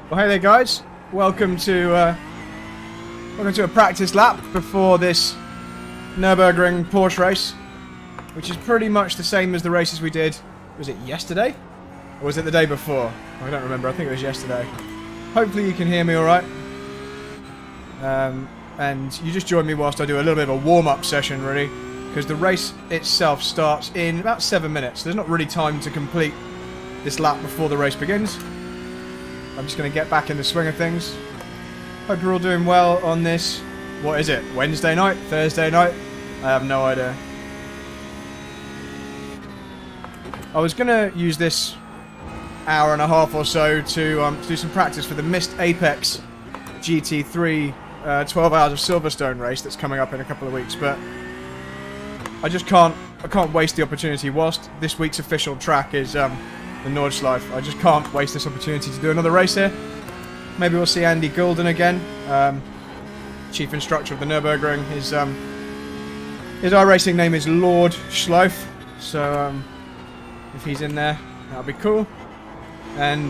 Well, hey there, guys. Welcome to a practice lap before this Nurburgring Porsche race, which is pretty much the same as the races we did. Was it yesterday, or was it the day before? I don't remember. I think it was yesterday. Hopefully, you can hear me all right. And you just join me whilst I do a little bit of a warm-up session, really, because the race itself starts in about 7 minutes. There's not really time to complete this lap before the race begins. I'm just going to get back in the swing of things. Hope you're all doing well on this, what is it, Wednesday night? Thursday night? I have no idea. I was going to use this hour and a half or so to do some practice for the Missed Apex GT3 12 Hours of Silverstone race that's coming up in a couple of weeks, but I just can't waste the opportunity. Whilst this week's official track is the Nordschleife, I just can't waste this opportunity to do another race here. Maybe we'll see Andy Goulden again, chief instructor of the Nurburgring. His iRacing name is Nordschleife, so if he's in there, that'll be cool. And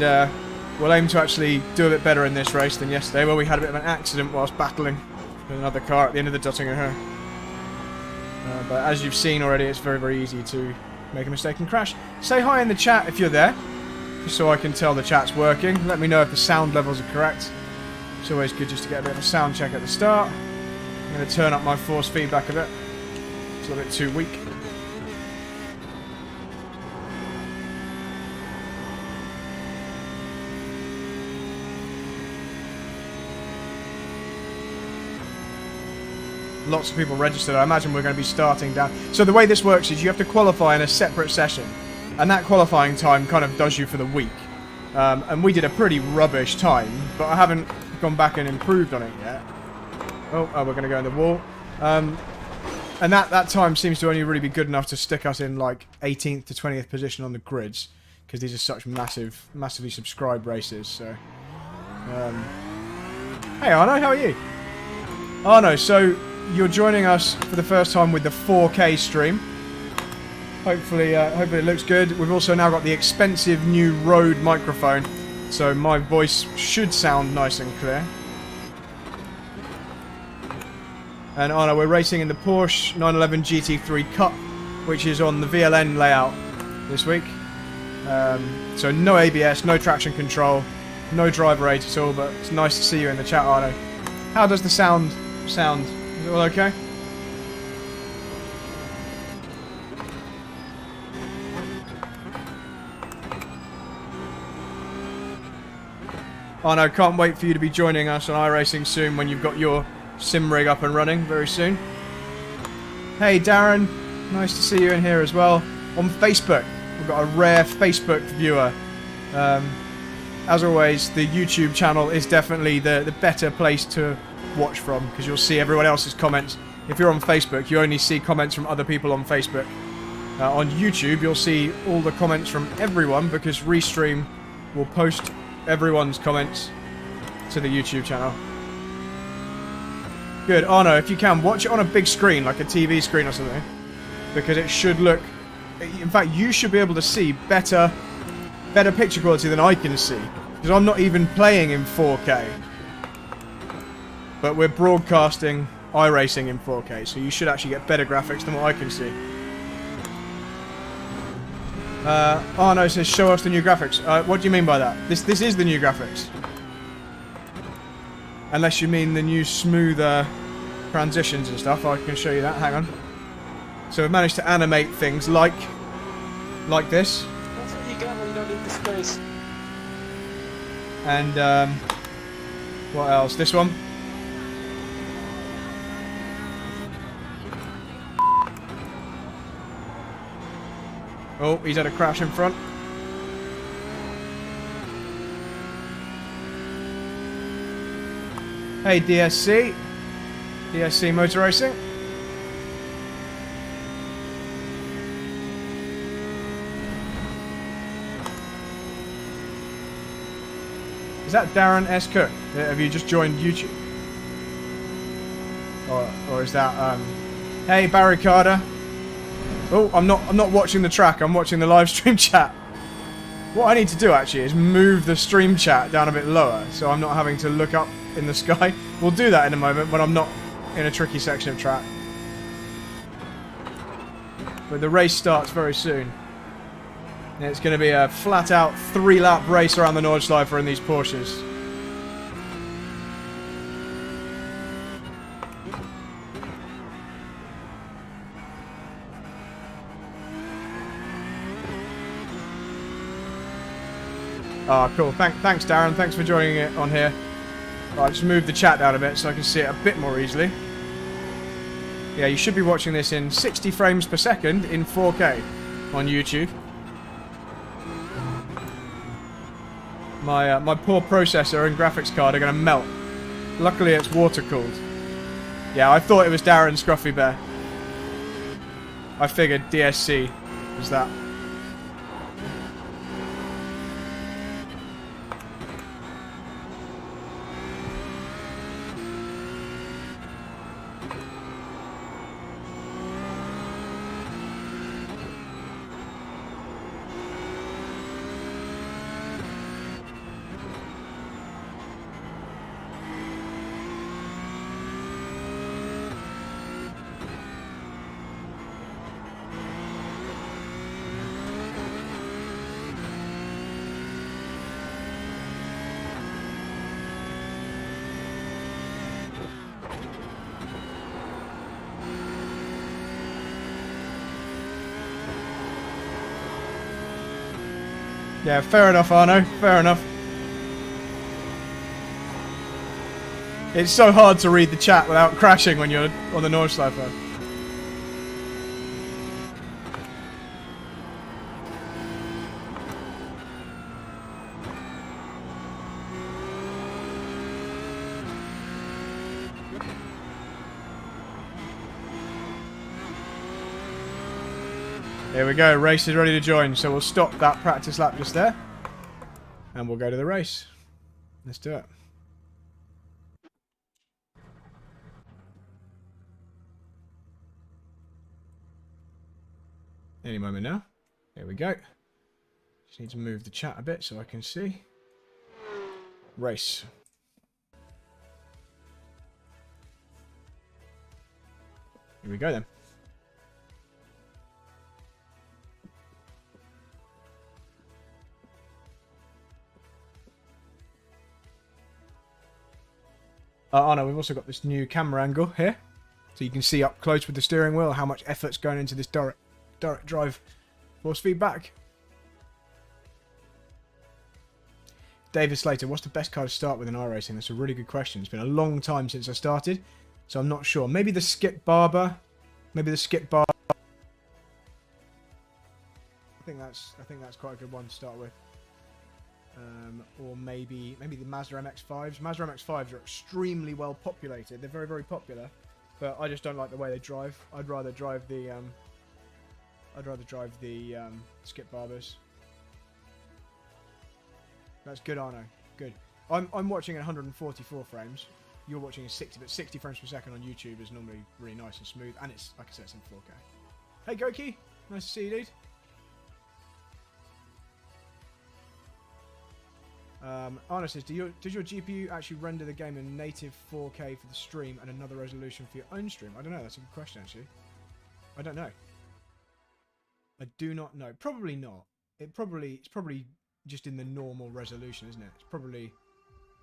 we'll aim to actually do a bit better in this race than yesterday, where we had a bit of an accident whilst battling with another car at the end of the Duttinger. But as you've seen already, it's very, very easy to make a mistake and crash. Say hi in the chat if you're there, just so I can tell the chat's working. Let me know if the sound levels are correct. It's always good just to get a bit of a sound check at the start. I'm going to turn up my force feedback a bit. It's a little bit too weak. Lots of people registered. I imagine we're going to be starting down. So the way this works is you have to qualify in a separate session. And that qualifying time kind of does you for the week. And we did a pretty rubbish time, but I haven't gone back and improved on it yet. Oh, we're going to go in the wall. And that time seems to only really be good enough to stick us in like 18th to 20th position on the grids. Because these are such massively subscribed races. So, hey Arno, how are you? Arno, so you're joining us for the first time with the 4K stream. Hopefully it looks good. We've also now got the expensive new Rode microphone, so my voice should sound nice and clear. And Arno, we're racing in the Porsche 911 GT3 Cup, which is on the VLN layout this week. So no ABS, no traction control, no driver aid at all, but it's nice to see you in the chat, Arno. How does the sound? Is it all okay? Oh no, can't wait for you to be joining us on iRacing soon when you've got your sim rig up and running very soon. Hey Darren, nice to see you in here as well. On Facebook, we've got a rare Facebook viewer. As always, the YouTube channel is definitely the better place to watch from, because you'll see everyone else's comments. If you're on Facebook, you only see comments from other people on Facebook. On YouTube, you'll see all the comments from everyone, because Restream will post everyone's comments to the YouTube channel. Good. Arno, if you can, watch it on a big screen, like a TV screen or something, because it should look... In fact, you should be able to see better picture quality than I can see, because I'm not even playing in 4K. But we're broadcasting iRacing in 4K, so you should actually get better graphics than what I can see. Arno says, show us the new graphics. What do you mean by that? This is the new graphics. Unless you mean the new smoother transitions and stuff, I can show you that. Hang on. So we've managed to animate things like this. That's what you get when you don't need the space. And what else? This one. Oh, he's had a crash in front. Hey, DSC. DSC Motor Racing. Is that Darren S. Cook? Have you just joined YouTube? Or is that, Hey, Barry Carter. Oh, I'm not watching the track, I'm watching the live stream chat. What I need to do actually is move the stream chat down a bit lower, so I'm not having to look up in the sky. We'll do that in a moment when I'm not in a tricky section of track. But the race starts very soon. And it's going to be a flat out 3-lap race around the Nordschleife in these Porsches. Ah, cool. Thanks, Darren. Thanks for joining it on here. Right, just move the chat down a bit so I can see it a bit more easily. Yeah, you should be watching this in 60 frames per second in 4K on YouTube. My poor processor and graphics card are going to melt. Luckily, it's water cooled. Yeah, I thought it was Darren Scruffy Bear. I figured DSC was that. Yeah, fair enough, Arno. Fair enough. It's so hard to read the chat without crashing when you're on the Nordschleife. Here we go, race is ready to join, so we'll stop that practice lap just there. And we'll go to the race. Let's do it. Any moment now. Here we go. Just need to move the chat a bit so I can see. Race. Here we go then. Oh no, we've also got this new camera angle here. So you can see up close with the steering wheel how much effort's going into this direct drive force feedback. David Slater, what's the best car to start with in iRacing? That's a really good question. It's been a long time since I started, so I'm not sure. Maybe the Skip Barber. Maybe the Skip Barber. I think that's quite a good one to start with. Or maybe the Mazda MX-5s. Mazda MX-5s are extremely well populated. They're very, very popular, but I just don't like the way they drive. I'd rather drive the Skip Barbers. That's good, Arno. Good. I'm watching at 144 frames. You're watching at 60, but 60 frames per second on YouTube is normally really nice and smooth, and it's, like I said, it's in 4K. Hey, Goki. Nice to see you, dude. Arno says, does your GPU actually render the game in native 4K for the stream and another resolution for your own stream? I don't know. That's a good question, actually. I don't know. I do not know. Probably not. It's probably just in the normal resolution, isn't it? It's probably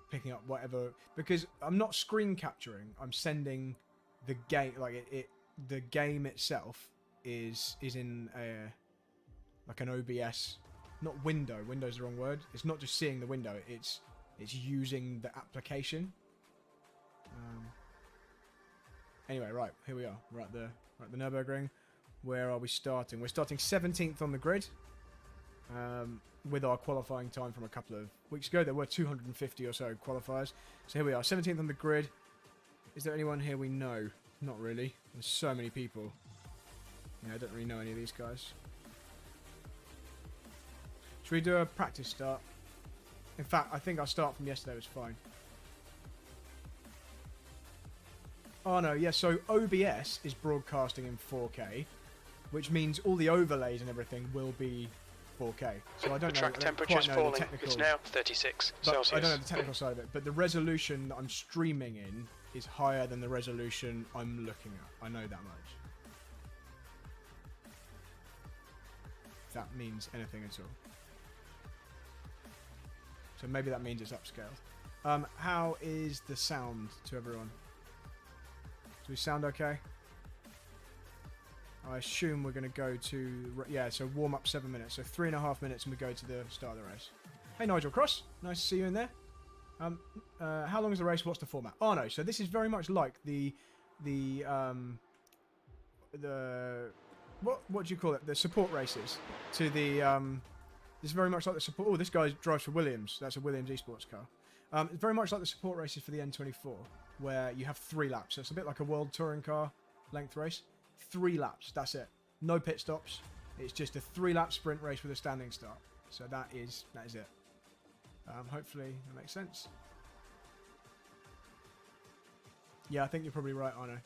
picking up whatever, because I'm not screen capturing. I'm sending the game, like the game itself is in a like an OBS, not window. Window's the wrong word. It's not just seeing the window. It's using the application. Anyway, right, here we are. We're at the Nurburgring. Where are we starting? We're starting 17th on the grid. With our qualifying time from a couple of weeks ago. There were 250 or so qualifiers. So here we are, 17th on the grid. Is there anyone here we know? Not really. There's so many people. Yeah, I don't really know any of these guys. Should we do a practice start? In fact, I think our start from yesterday was fine. Oh no, yeah, so OBS is broadcasting in 4K, which means all the overlays and everything will be 4K. So I don't know. The track temperature is falling. It's now 36 Celsius. I don't know the technical side of it, but the resolution that I'm streaming in is higher than the resolution I'm looking at. I know that much. If that means anything at all. So maybe that means it's upscaled. How is the sound to everyone? Do we sound okay? I assume we're going to go to... Yeah, so warm up 7 minutes. So 3.5 minutes and we go to the start of the race. Hey, Nigel Cross. Nice to see you in there. How long is the race? What's the format? Oh, no. So this is very much like the what do you call it? The support races to the... This is very much like the support... Oh, this guy drives for Williams. That's a Williams esports car. It's very much like the support races for the N24, where you have 3 laps. So it's a bit like a World Touring Car length race. 3 laps, that's it. No pit stops. It's just a 3-lap sprint race with a standing start. So that is it. Hopefully that makes sense. Yeah, I think you're probably right, Arno.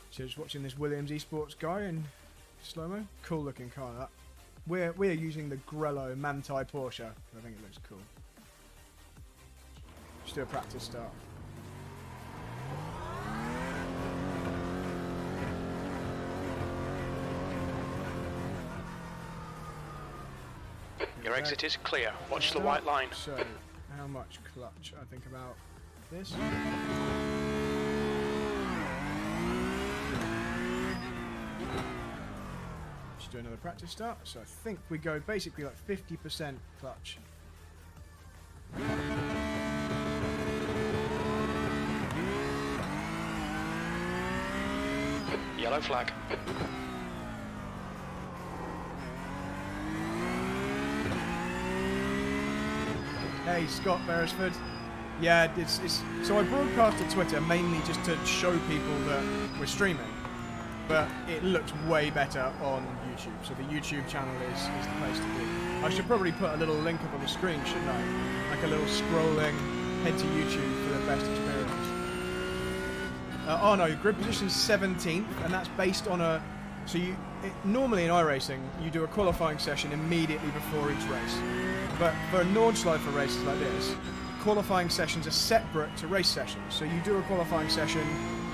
So just watching this Williams esports guy in slow-mo. Cool looking car, that. We're using the Grello Manti Porsche. I think it looks cool. Just do a practice start. Your exit is clear. Watch the white line. So, how much clutch? I think about this. do another practice start. So I think we go basically like 50% clutch. Yellow flag. Hey, Scott Beresford. Yeah, it's so I broadcast to Twitter mainly just to show people that we're streaming, but it looks way better on YouTube. So the YouTube channel is the place to be. I should probably put a little link up on the screen, shouldn't I? Like a little scrolling, head to YouTube for the best experience. Oh no, grid position 17th, and that's based on a... So normally in iRacing, you do a qualifying session immediately before each race. But for Nordschleife races like this, qualifying sessions are separate to race sessions. So you do a qualifying session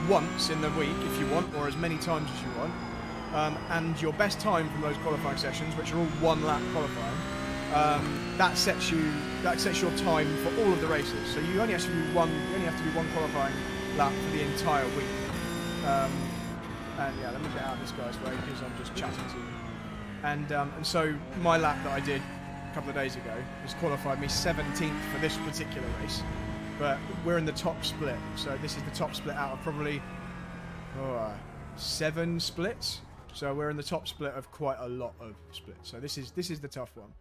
once in the week if you want, or as many times as you want. And your best time from those qualifying sessions, which are all 1 lap qualifying, that sets your time for all of the races. So you only have to do one qualifying lap for the entire week. And yeah, let me get out of this guy's way because I'm just chatting to you. And so my lap that I did a couple of days ago has qualified me 17th for this particular race, but we're in the top split. So this is the top split out of probably 7 splits. So we're in the top split of quite a lot of splits. So this is the tough one.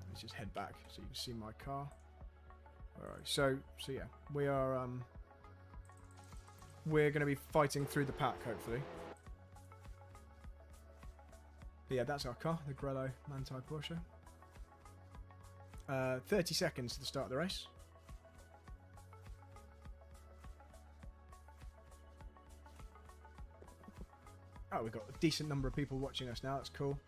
Let's just head back so you can see my car. All right. So yeah, we are. We're going to be fighting through the pack, hopefully. But yeah, that's our car, the Grello Manthey Porsche. 30 seconds to the start of the race. Oh, we've got a decent number of people watching us now, that's cool.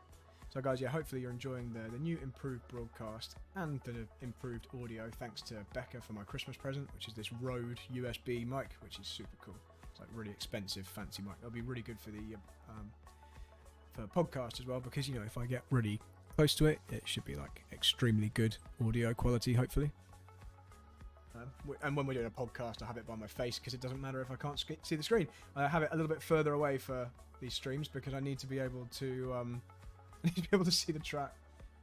So guys, yeah, hopefully you're enjoying the new improved broadcast and the improved audio, thanks to Becca for my Christmas present, which is this Rode USB mic, which is super cool. It's like really expensive, fancy mic. That'll be really good for the for podcast as well, because, you know, if I get really close to it, it should be like extremely good audio quality, hopefully. And when we're doing a podcast, I have it by my face because it doesn't matter if I can't see the screen. I have it a little bit further away for these streams because I need to be able to see the track.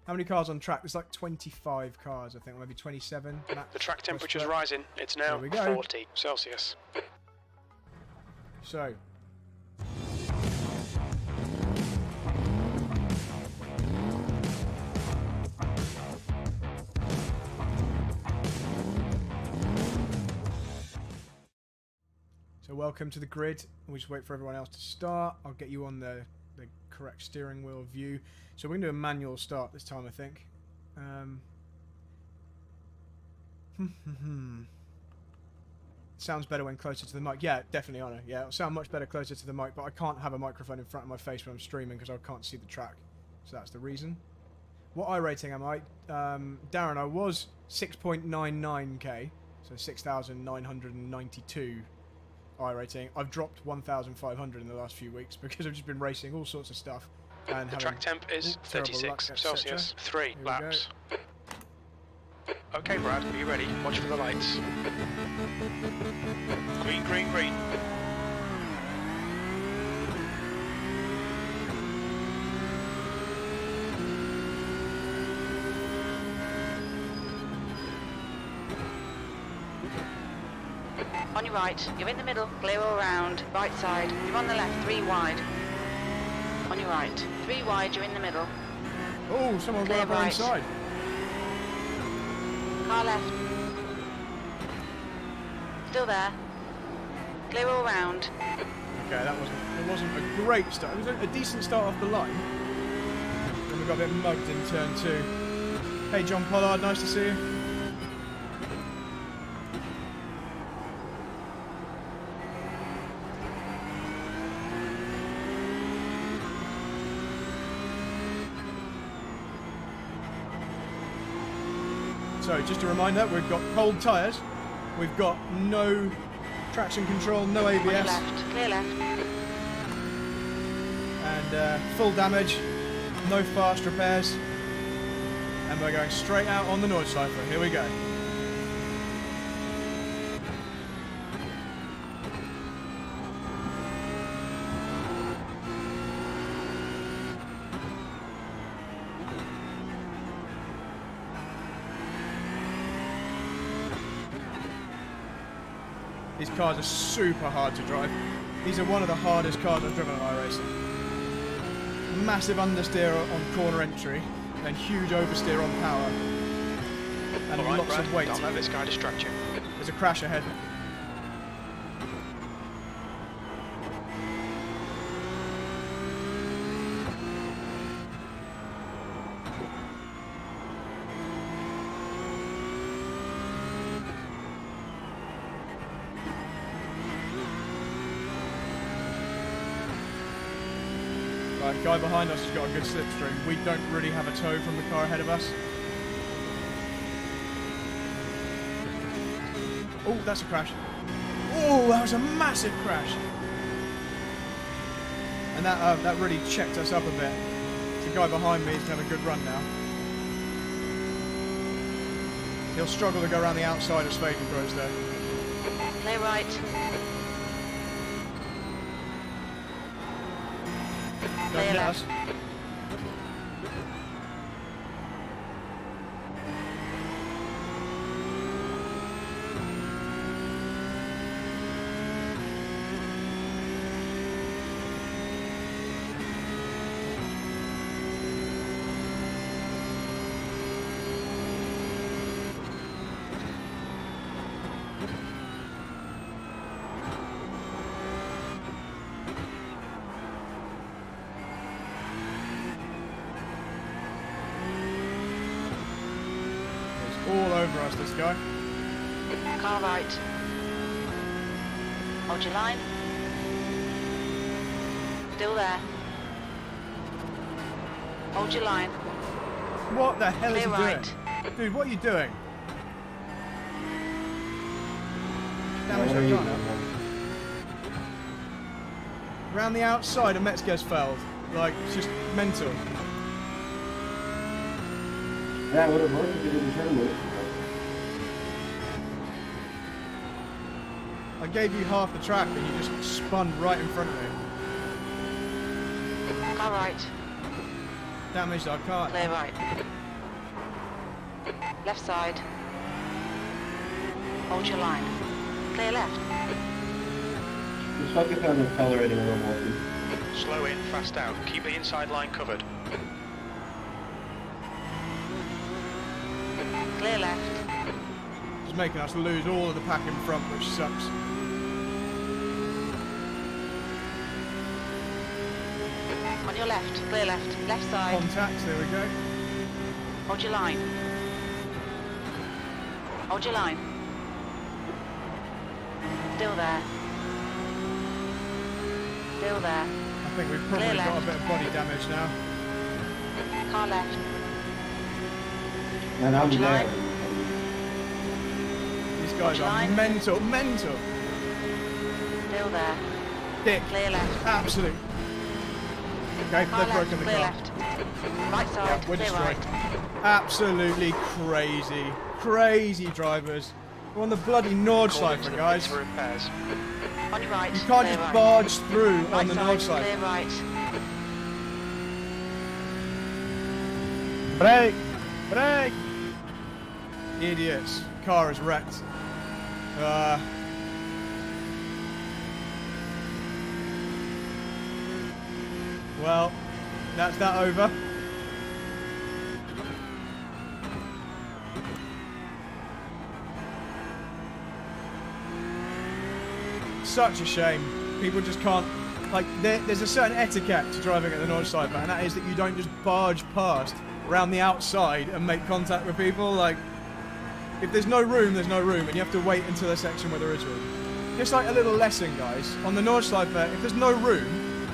How many cars on track? There's like 25 cars, I think, maybe 27. The track temperature's rising. It's now 40 Celsius. So. So welcome to the grid. We'll just wait for everyone else to start. I'll get you on the correct steering wheel view. So we're going to do a manual start this time, I think. Sounds better when closer to the mic. Yeah, definitely, Honor. Yeah, it'll sound much better closer to the mic, but I can't have a microphone in front of my face when I'm streaming because I can't see the track. So that's the reason. What iRating am I? Darren, I was 6.99k, so 6,992 iRating. I've dropped 1,500 in the last few weeks because I've just been racing all sorts of stuff. And the track temp is 36 Celsius, 3 laps. Okay, Brad, are you ready? Watch for the lights. Green, green, green. On your right, you're in the middle, clear all round, right side, you're on the left, 3 wide. On your right, 3 wide, you're in the middle. Oh, someone got up right inside. Car left. Still there. Clear all round. Okay, it wasn't a great start. It was a decent start off the line. And we got a bit mugged in turn 2. Hey John Pollard, nice to see you. So, just a reminder, we've got cold tyres, we've got no traction control, no ABS. On your left, clear left. And full damage, no fast repairs. And we're going straight out on the Nordschleife. Here we go. These cars are super hard to drive. These are one of the hardest cars I've driven on iRacing. Massive understeer on corner entry, then huge oversteer on power. And All right, lots Brad, of weight. don't let this guy distract you. There's a crash ahead. Right, guy behind us has got a good slipstream. We don't really have a tow from the car ahead of us. Oh, that's a crash. Oh, that was a massive crash. And that really checked us up a bit. The guy behind me is having a good run now. He'll struggle to go around the outside of Spadencross though. Clear right. Don't hit left. us. All over us, this guy. Car right. Hold your line. Still there. Hold your line. What the hell is he Clear right. doing? Dude, what are you doing? Damage that car now. Around the outside and Metzger's failed. Like, it's just mental. Yeah, it would have worked if you didn't turn it. I gave you half the track and you just spun right in front of me. Car right. Damaged our car. Clear right. Left side. Hold your line. Clear left. Just focus on accelerating a little more. Slow in, fast out. Keep the inside line covered. Clear left. It's making us lose all of the pack in front, which sucks. On your left. Clear left. Left side. Contacts, there we go. Hold your line. Hold your line. Still there. Still there. I think we've probably Clear got a left. bit of body damage now. Car left. And I'm Hold your there. line. These guys Hold your are line. mental. Still there. Dick. Clear left. Absolute. Okay, Car they've left. broken the Clear car. left. Right side. Yeah, we're clear destroyed. right. Absolutely crazy. Crazy drivers. We're on the bloody According to Nordschleife, the guys. for repairs. On your right. You can't clear just right. barge through Right on the side. Nordschleife. Clear right. Brake! Brake! Idiots. Car is wrecked. Well, that's that over. Such a shame. People just can't. Like, there's a certain etiquette to driving at the Nordschleife, and that is that you don't just barge past around the outside and make contact with people. Like, if there's no room, there's no room, and you have to wait until a section where there is room. Just like a little lesson, guys. On the Nordschleife, if there's no room,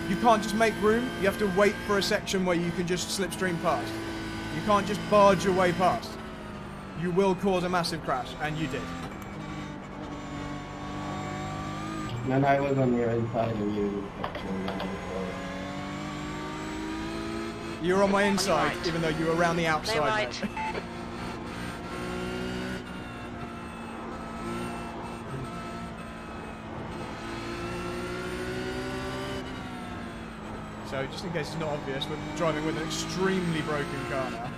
you can't just make room. You have to wait for a section where you can just slipstream past. You can't just barge your way past. You will cause a massive crash, and you did. And I was on your inside and you. You were on my inside, right. even though you were around the outside. Clear right. mate. So, just in case it's not obvious, we're driving with an extremely broken car now.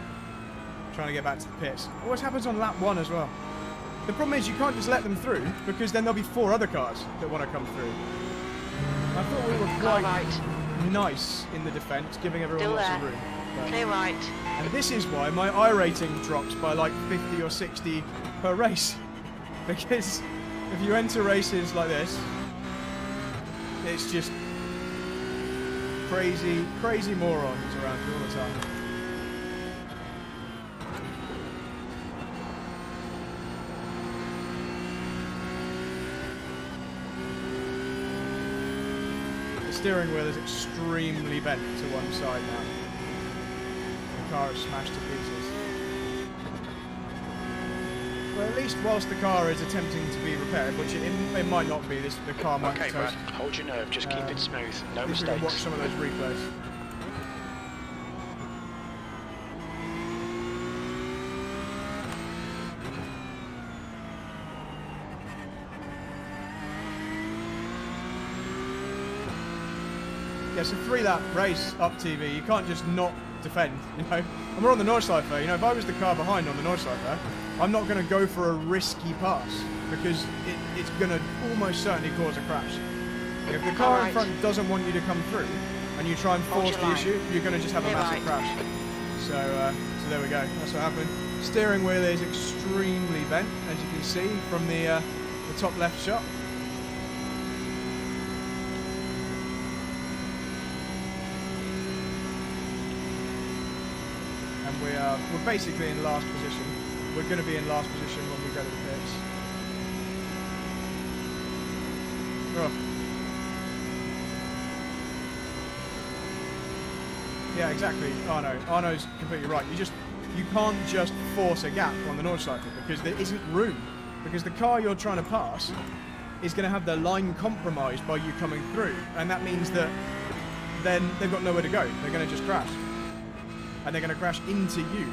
Trying to get back to the pits. What happens on lap 1 as well? The problem is you can't just let them through, because then there'll be 4 other cars that want to come through. I thought we were Car quite right. nice in the defence, giving everyone Still lots there. of room. But, Clear right. and this is why my iRating drops by like 50 or 60 per race. Because if you enter races like this, it's just crazy morons around you all the time. The steering wheel is extremely bent to one side now. The car is smashed to pieces. Well, at least whilst the car is attempting to be repaired, which it might not be, the car might Okay, be Brad, toast. hold your nerve. Just keep it smooth. No At least we can watch mistakes. some of those replays. Yeah, so 3-lap race up TV, you can't just not defend, you know. And we're on the Nordschleife, you know, if I was the car behind on the Nordschleife, I'm not going to go for a risky pass, because it's going to almost certainly cause a crash. If the car in front doesn't want you to come through, and you try and force the issue, you're going to just have a massive crash. So there we go, that's what happened. Steering wheel is extremely bent, as you can see from the top left shot. We're basically in last position. We're going to be in last position when we go to the pits. Oh. Yeah, exactly. Arno's completely right. You can't just force a gap on the Nordschleife because there isn't room. Because the car you're trying to pass is going to have their line compromised by you coming through, and that means that then they've got nowhere to go. They're going to just crash. And they're going to crash into you.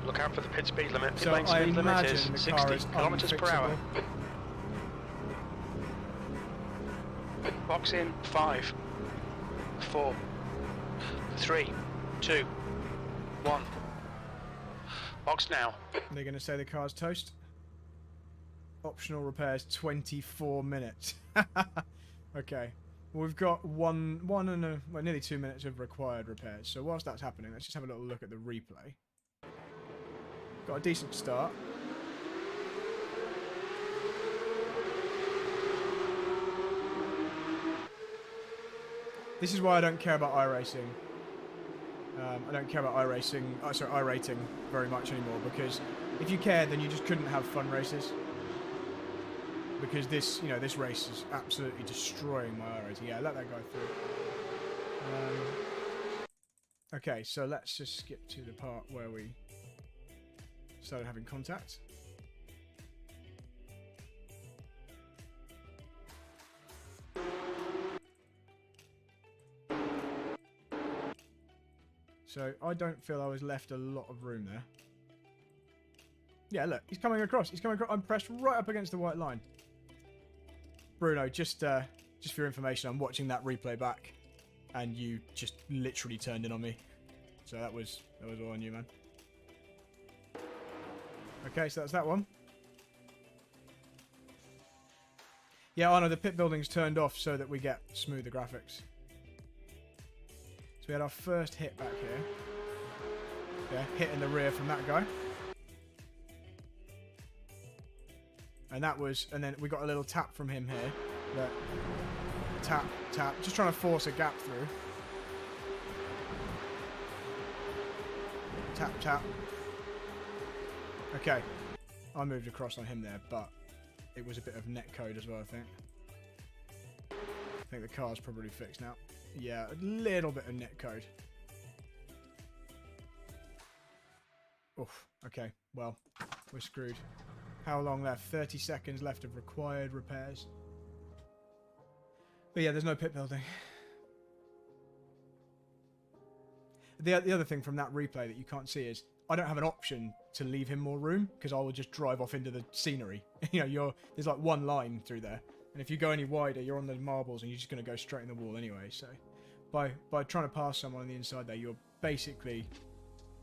Look out for the pit speed limit. Pit So lane I speed limit is imagine the 60 car is kilometers per hour. unfixable. Box in 5, 4, 3, 2, 1. Box now. They're going to say the car's toast. Optional repairs 24 minutes. Okay. We've got nearly 2 minutes of required repairs. So whilst that's happening, let's just have a little look at the replay. Got a decent start. This is why I don't care about iRacing. I don't care about iRating very much anymore, because if you cared, then you just couldn't have fun races. Because this, this race is absolutely destroying my iRating. Yeah, let that go through. Okay, so let's just skip to the part where we started having contact. So I don't feel I was left a lot of room there. Yeah, look, he's coming across. He's coming across. I'm pressed right up against the white line. Bruno, just for your information, I'm watching that replay back, and you just literally turned in on me. So that was all on you, man. Okay, so that's that one. Yeah, I know the pit building's turned off so that we get smoother graphics. So we had our first hit back here. Yeah, hit in the rear from that guy. And then we got a little tap from him here. Look. Tap, tap. Just trying to force a gap through. Tap, tap. Okay. I moved across on him there, but it was a bit of netcode as well, I think. I think the car's probably fixed now. Yeah, a little bit of netcode. Oof. Okay, well, we're screwed. How long left? 30 seconds left of required repairs. But yeah, there's no pit building. The other thing from that replay that you can't see is I don't have an option to leave him more room because I will just drive off into the scenery. There's like one line through there, and if you go any wider, you're on the marbles and you're just going to go straight in the wall anyway. So by trying to pass someone on the inside there, you're basically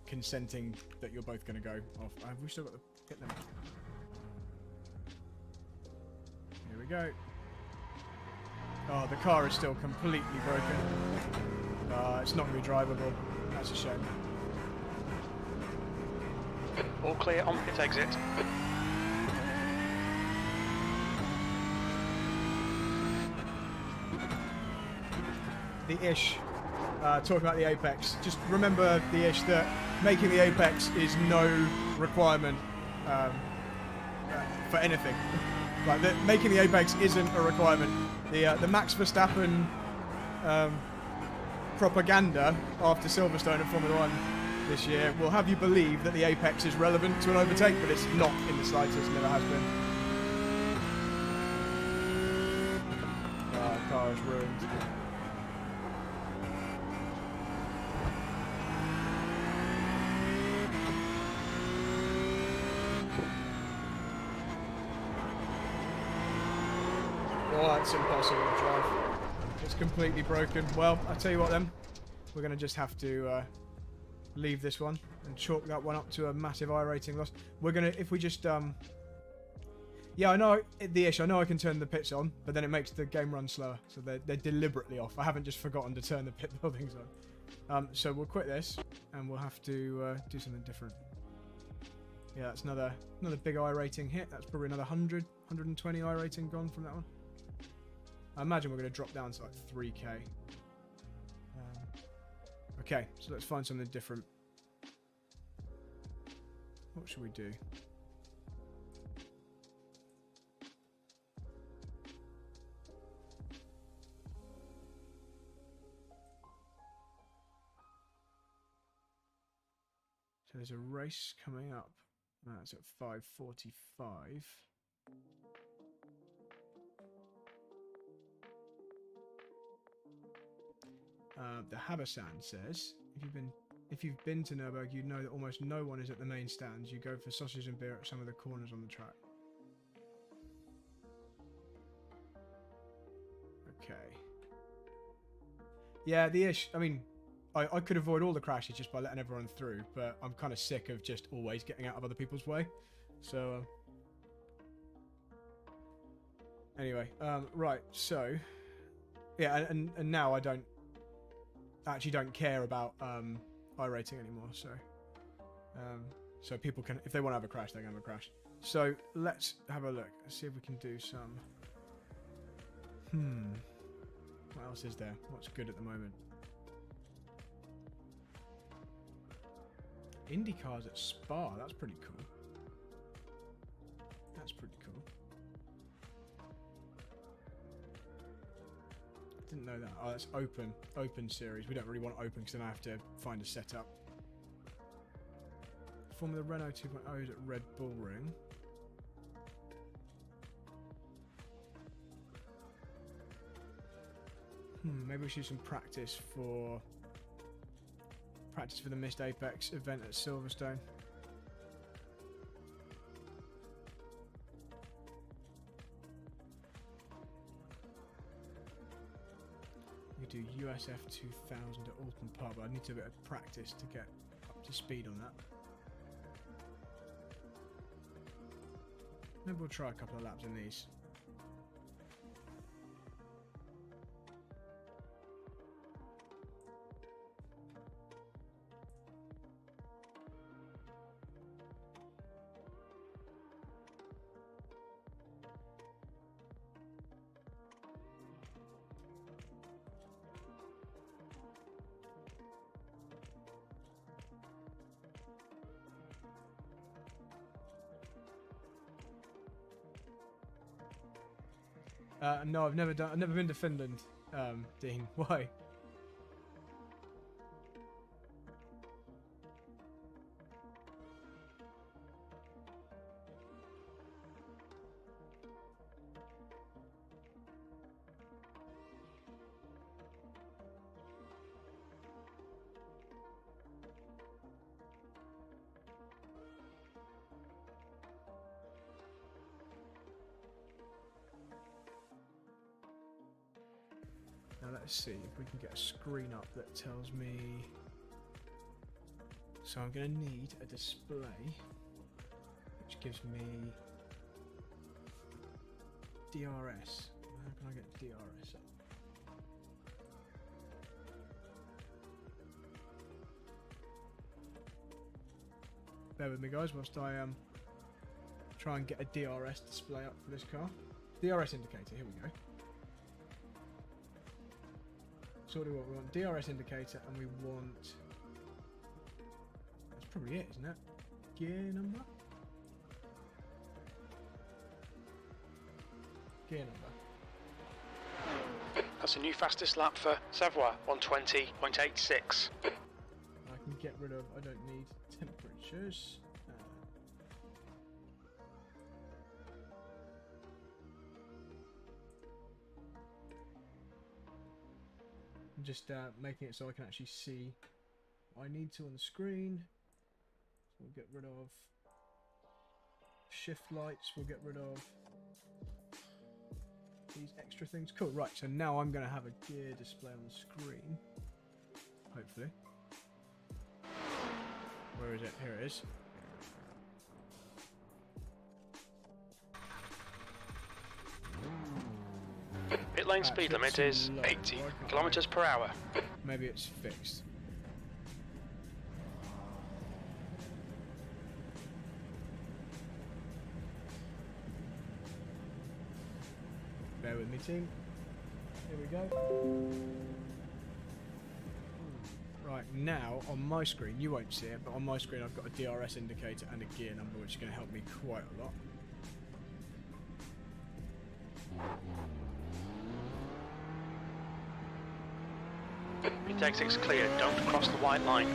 consenting that you're both going to go off. Have we still got the hit limit? Here we go. Oh, the car is still completely broken. It's not going to be drivable. That's a shame. All clear on pit exit. The ish, talking about the apex. Just remember the ish that making the apex is no requirement for anything. Like making the apex isn't a requirement. The Max Verstappen propaganda after Silverstone and Formula 1 this year will have you believe that the apex is relevant to an overtake, but it's not in the slightest. Never has been. The car is ruined. Oh, it's impossible to drive. It's completely broken. Well, I tell you what then. We're going to just have to leave this one and chalk that one up to a massive iRating loss. We're going to, if we just... yeah, I know the issue. I know I can turn the pits on, but then it makes the game run slower. So they're deliberately off. I haven't just forgotten to turn the pit buildings on. So we'll quit this and we'll have to do something different. Yeah, that's another big iRating hit. That's probably another 100, 120 iRating gone from that one. I imagine we're going to drop down to like 3k. Okay, so let's find something different. What should we do? So there's a race coming up. That's at 5:45. The Habersan says, if you've been to Nurburgring, you know that almost no one is at the main stands. You go for sausage and beer at some of the corners on the track. Okay. Yeah, the ish. I mean, I could avoid all the crashes just by letting everyone through, but I'm kind of sick of just always getting out of other people's way. So, anyway, right. So, yeah, and now I actually don't care about iRating anymore. So, so people can, if they want to have a crash, they're going to have a crash. So let's have a look. Let's see if we can do some. What else is there? What's good at the moment? Indy cars at Spa. That's pretty cool. That's pretty cool. Didn't know that. Oh, that's open series. We don't really want open because then I have to find a setup. Formula Renault 2.0 is at Red Bull Ring. Maybe we should do some practice for the Missed Apex event at Silverstone. We do USF 2000 at Alton Park, but I need to do a bit of practice to get up to speed on that. Maybe we'll try a couple of laps in these. No, I've never been to Finland, Dean. Why? Now let's see if we can get a screen up that tells me So I'm going to need a display which gives me DRS. How can I get DRS up? Bear with me guys whilst I try and get a DRS display up for this car. DRS indicator, here we go. So what do we want? We want DRS indicator and we want... That's probably it, isn't it? Gear number? Gear number. That's a new fastest lap for Savoie, 120.86. I can get rid of... I don't need temperatures. I'm just making it so I can actually see what I need to on the screen. So we'll get rid of shift lights, we'll get rid of these extra things. Cool, right, so now I'm going to have a gear display on the screen. Hopefully. Where is it? Here it is. Pit lane speed limit is 80 kilometers per hour. Maybe it's fixed. Bear with me, team. Here we go. Right, now on my screen, you won't see it, but on my screen I've got a DRS indicator and a gear number, which is going to help me quite a lot. Pit exit's clear, don't cross the white line.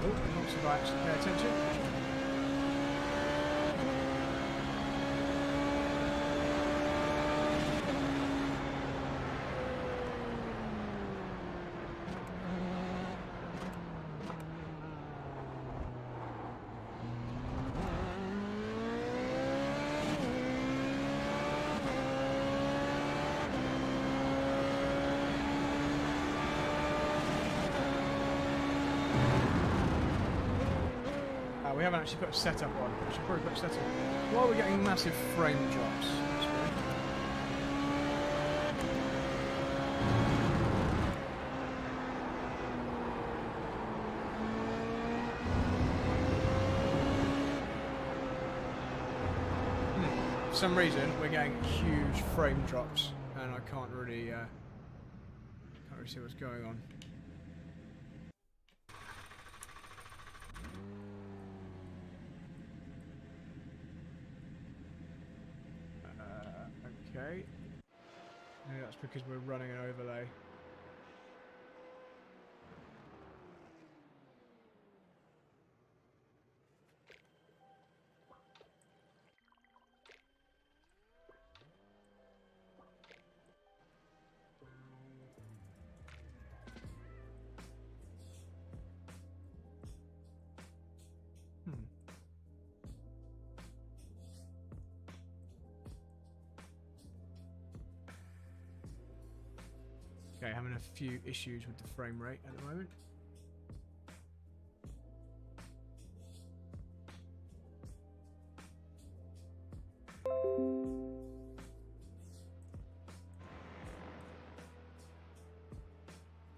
Oh, not so bad, actually pay attention. We haven't actually put a setup on. We should probably put a setup on. Why are we getting massive frame drops? For some reason, we're getting huge frame drops, and I can't really see what's going on. Okay. Maybe that's because we're running an overlay. Okay, having a few issues with the frame rate at the moment.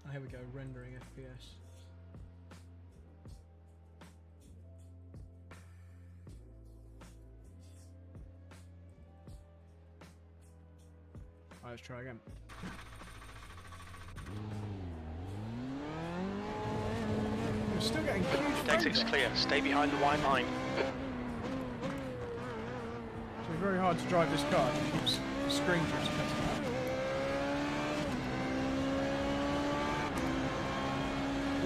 Oh, here we go, rendering FPS. Alright, let's try again. We're still getting huge. Exit's clear. Stay behind the white line. It's very hard to drive this car. The screen keeps cutting out.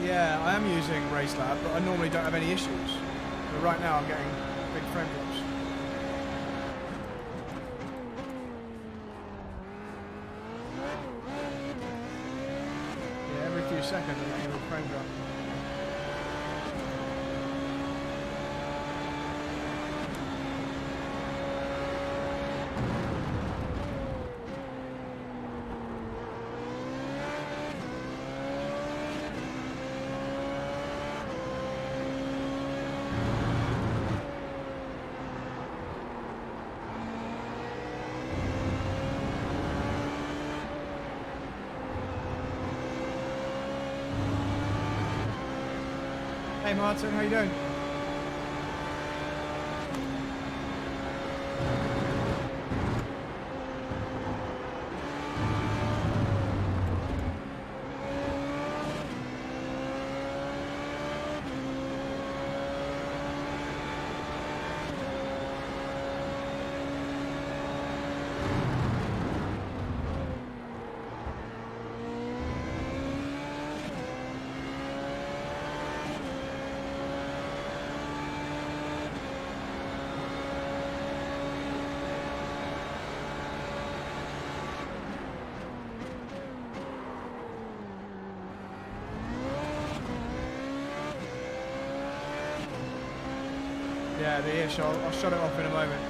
Yeah, I am using RaceLab, but I normally don't have any issues. But right now I'm getting big frame drops. Yeah, every few seconds I'm getting a frame drop. Hey Martin, how you doing? Yeah, the ish. I'll shut it off in a moment.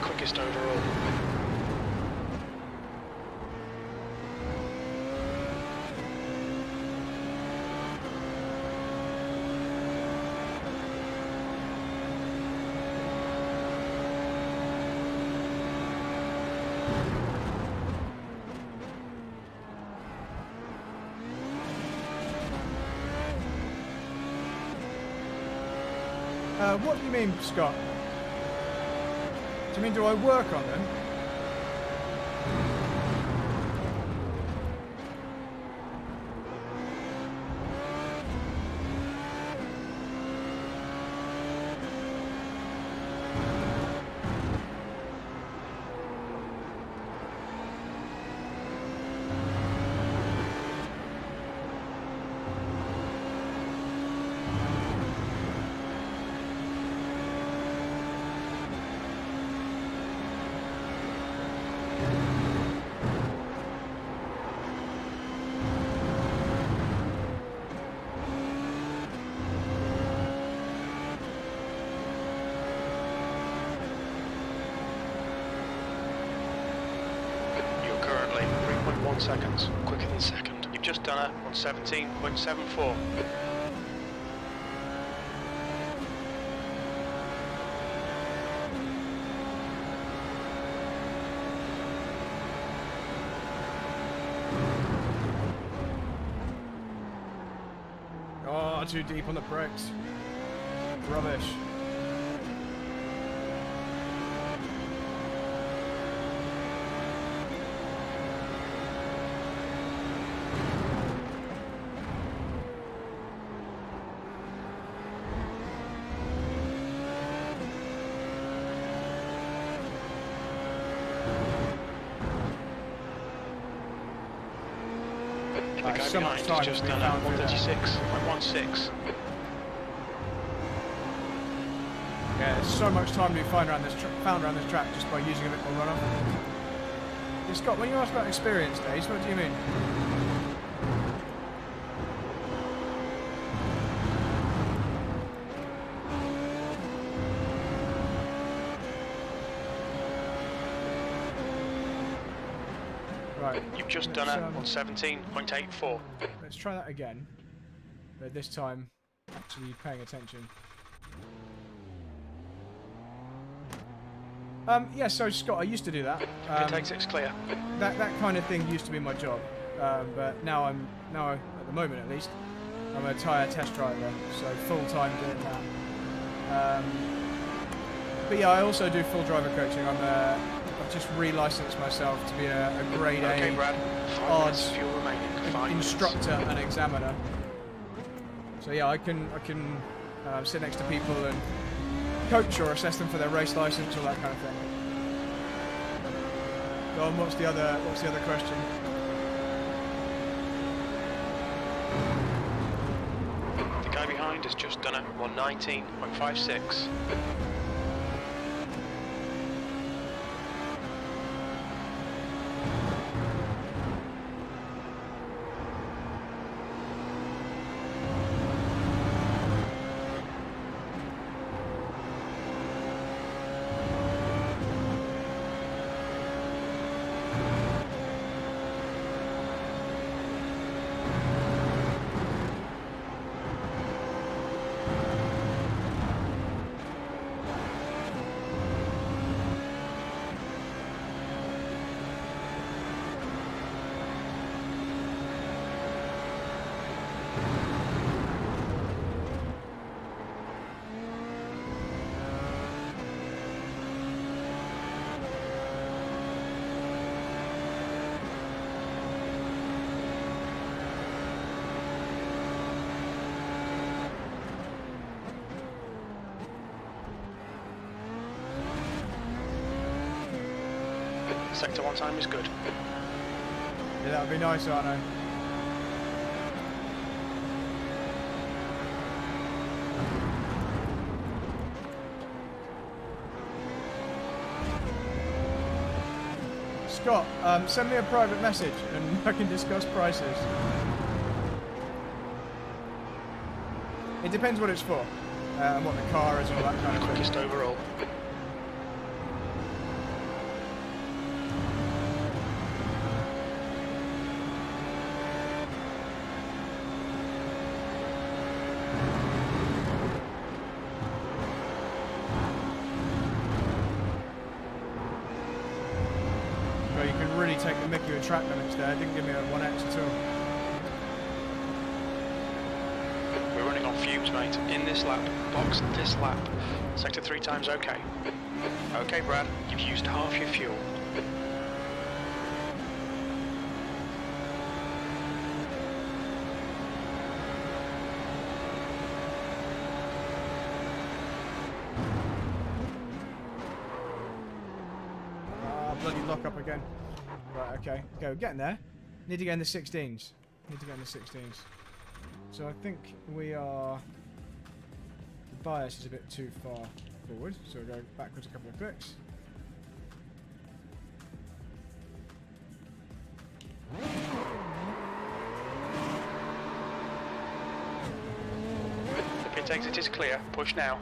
Quickest overall. What do you mean, Scott? Do you mean, do I work on them? Seconds, quicker than second. You've just done it on 17.74. Oh, too deep on the brakes. Rubbish. The guy so much behind time has just to be done found it, through 136.16. Yeah, there's so much time to be found around this track just by using a bit more runoff. Yeah, Scott, when you ask about experience days, what do you mean? Right. You've just done it on 17.84. Let's try that again, but this time actually paying attention. Yeah, so Scott, I used to do that. Intake 6 clear. That kind of thing used to be my job, but now at the moment at least, I'm a tyre test driver, so full time doing that. But yeah, I also do full driver coaching. I've just re-licensed myself to be a grade Okay, A Brad. 5 minutes fuel remaining. 5 instructor and examiner. So yeah, I can sit next to people and coach or assess them for their race license or that kind of thing. Go on, what's the other question? behind has just done a 119.56. Sector 1 time is good. Yeah, that would be nice, Arno. Scott, send me a private message and I can discuss prices. It depends what it's for and what the car is and all that kind of thing. Quickest overall. Well, you can really take the mickey with track limits there. It didn't give me a 1x at all. We're running on fumes, mate. In this lap. Box this lap. Sector 3 times okay. Okay, Brad. You've used half your fuel. Bloody lock up again. Right, okay. Go, getting there. Need to get in the 16s. Need to get in the 16s. So I think we are... The bias is a bit too far forward, so we'll go backwards a couple of clicks. The pit exit is clear. Push now.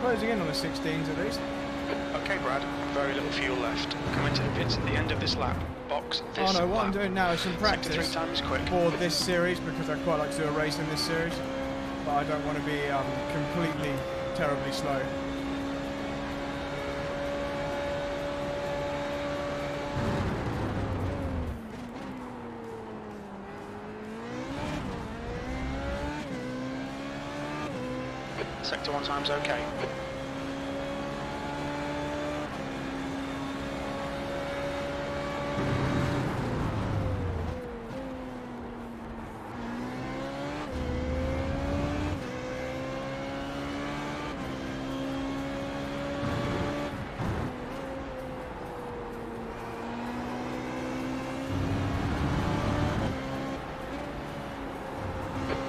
closing in on the 16s at least. Okay, Brad, very little fuel left. Coming to the pits at the end of this lap. Box this Oh no, what I'm lap. doing now is some Sector practice 3 times quick. for this series because I quite like to do a race in this series. But I don't want to be completely terribly slow. Sector 1 times okay.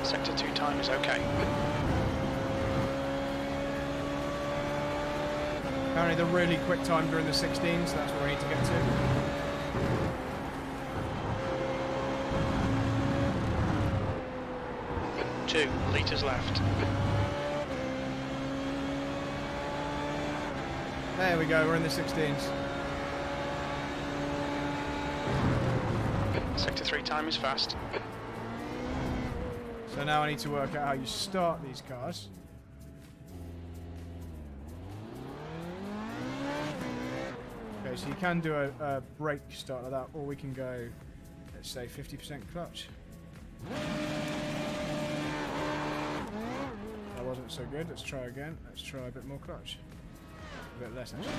Sector 2 time is okay. Apparently the really quick time during the 16s, that's where I need to get to. 2 litres left. There we go, we're in the 16s. Sector 3 time is fast. So now I need to work out how you start these cars. Okay, so you can do a brake start like that, or we can go, let's say, 50% clutch. That wasn't so good. Let's try again. Let's try a bit more clutch. A bit less, actually.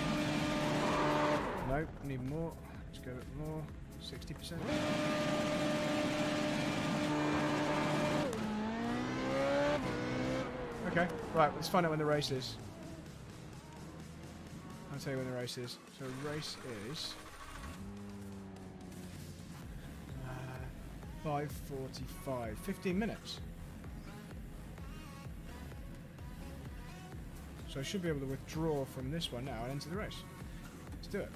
Nope, need more. Let's go a bit more. 60%. Okay, right, let's find out when the race is. I'll tell you when the race is. So race is 5:45, 15 minutes. So I should be able to withdraw from this one now and enter the race. Let's do it.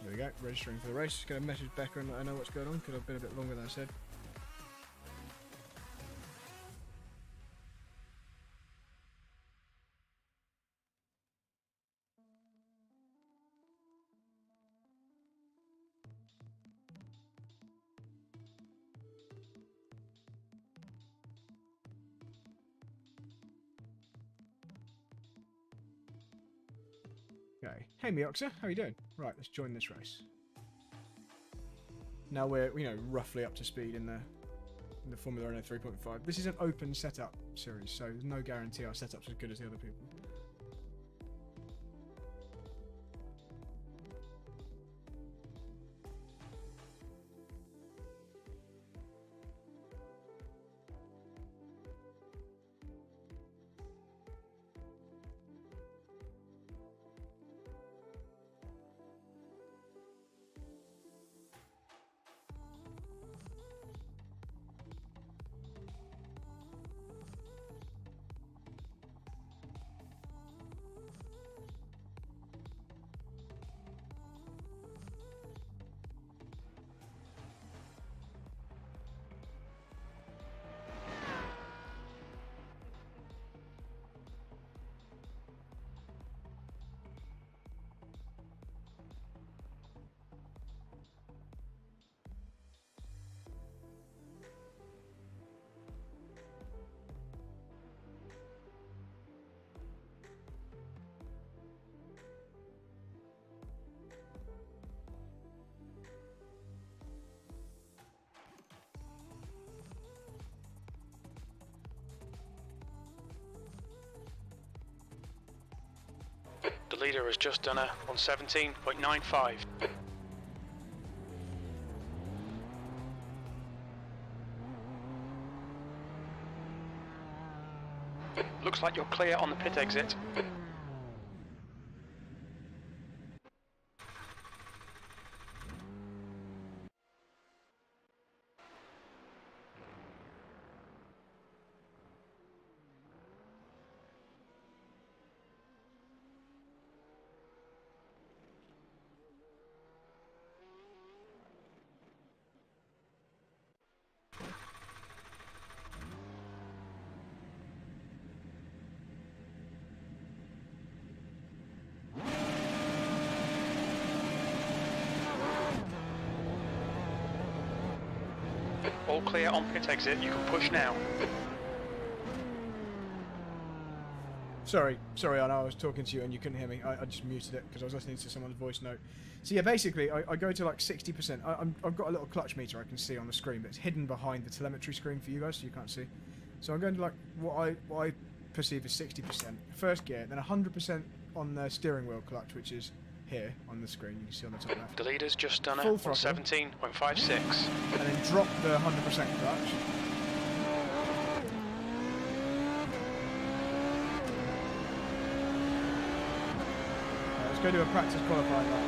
There we go, registering for the race. Just going to message Becca and let her know what's going on because I've been a bit longer than I said. Okay. Hey Mioxa, how are you doing? Right, let's join this race. Now we're, roughly up to speed in the Formula Renault 3.5. This is an open setup series, so there's no guarantee our setup's as good as the other people. The leader has just done a 117.95. Looks like you're clear on the pit exit. All clear on pit exit. You can push now. Sorry, I know I was talking to you and you couldn't hear me. I just muted it because I was listening to someone's voice note. So yeah, basically, I go to like 60%. I've got a little clutch meter I can see on the screen, but it's hidden behind the telemetry screen for you guys, so you can't see. So I'm going to like what I perceive as 60%. First gear, then 100% on the steering wheel clutch, which is here on the screen. You can see on the top left. The leader's just done Full it. throttle. 17.56. And then drop the 100% clutch. Let's go do a practice qualifying lap.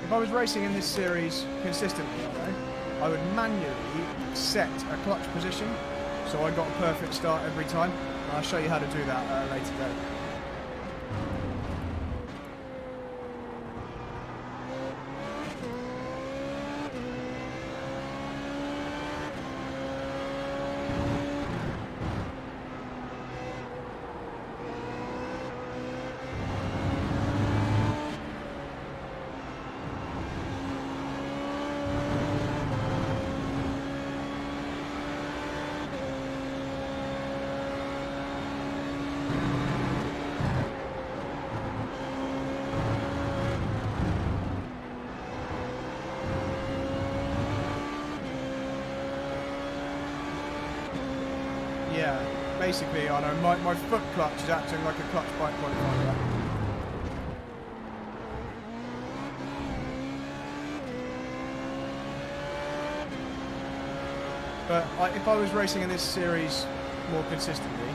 If I was racing in this series consistently, I would manually set a clutch position so I got a perfect start every time. And I'll show you how to do that at a later date. Yeah, basically, I know my foot clutch is acting like a clutch bike qualifier. But if I was racing in this series more consistently,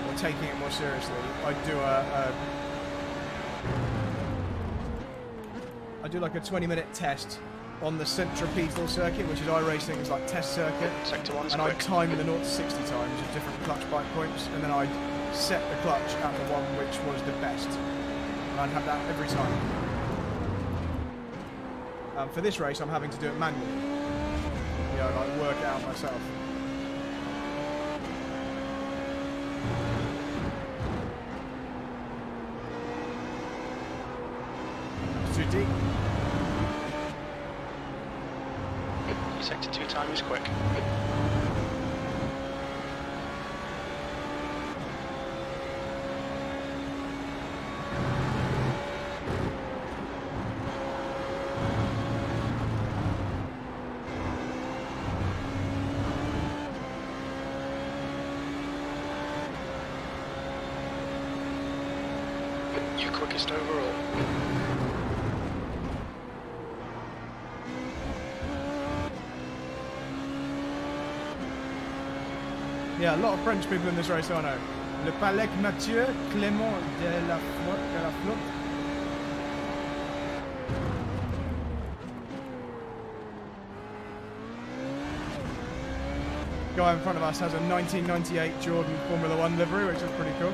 or taking it more seriously, I'd do like a 20-minute test on the centripetal circuit, which is iRacing's like test circuit, Sector 1's and quick. I'd time the 0 to 60 times of different clutch bike points, and then I'd set the clutch at the one which was the best, and I'd have that every time. For this race, I'm having to do it manually. You know, like work it out myself. It's too deep. Sector 2 time is quick. You quickest overall. Yeah, a lot of French people in this race, I know. Le Palais Mathieu, Clément de la Flotte. Guy in front of us has a 1998 Jordan Formula 1 livery, which is pretty cool.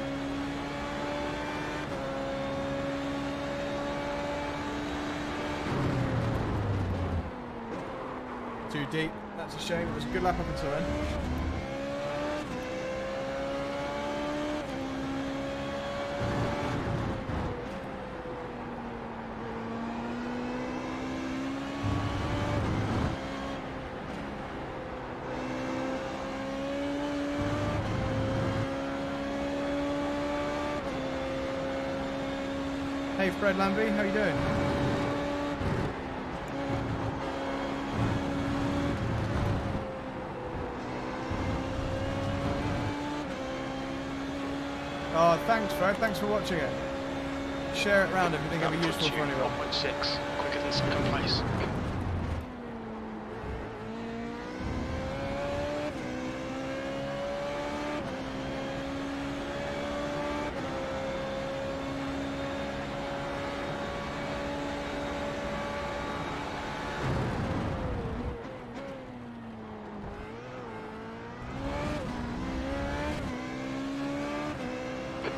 Too deep, that's a shame. It was a good lap up until then. Hey Fred Lambie, how you doing? Oh, thanks Fred, thanks for watching it. Share it around if you think it'll be useful for anyone. 1.6, quicker than second place.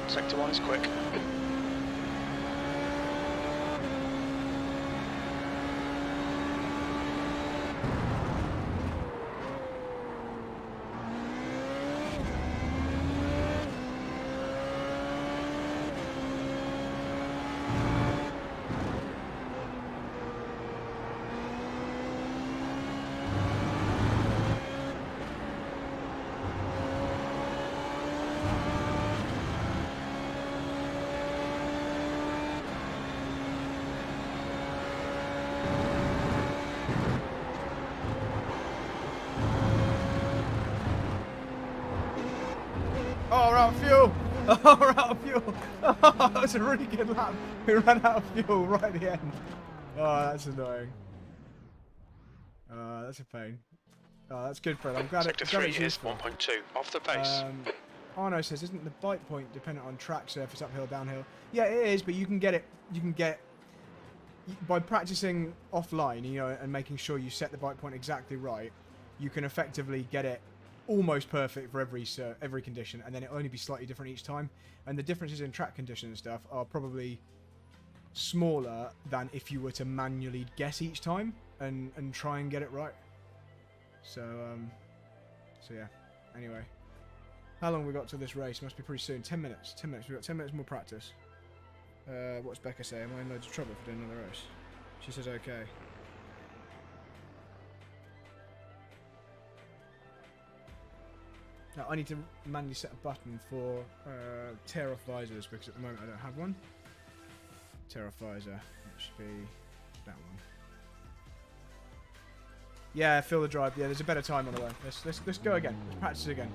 Sector 1 is quick. out of fuel. Oh, we're out of fuel. Oh, that was a really good lap. We ran out of fuel right at the end. Oh, that's annoying. That's a pain. Oh, that's good, Fred. I'm glad Sector 3 is 1.2 off the pace. Arno says, isn't the bite point dependent on track surface, uphill, downhill? Yeah, it is, but you can get it. You can get by practicing offline, you know, and making sure you set the bite point exactly right. You can effectively get it almost perfect for every condition, and then it'll only be slightly different each time. And the differences in track condition and stuff are probably smaller than if you were to manually guess each time and try and get it right. So yeah. Anyway, how long have we got to this race? Must be pretty soon. 10 minutes. 10 minutes. We've got 10 minutes more practice. What's Becca saying? Am I in loads of trouble for doing another race? She says okay. Now I need to manually set a button for tear off visors because at the moment I don't have one. Tear off visor. It should be that one. Yeah, fill the drive. Yeah, there's a better time on the way. Let's go again. Let's practice again.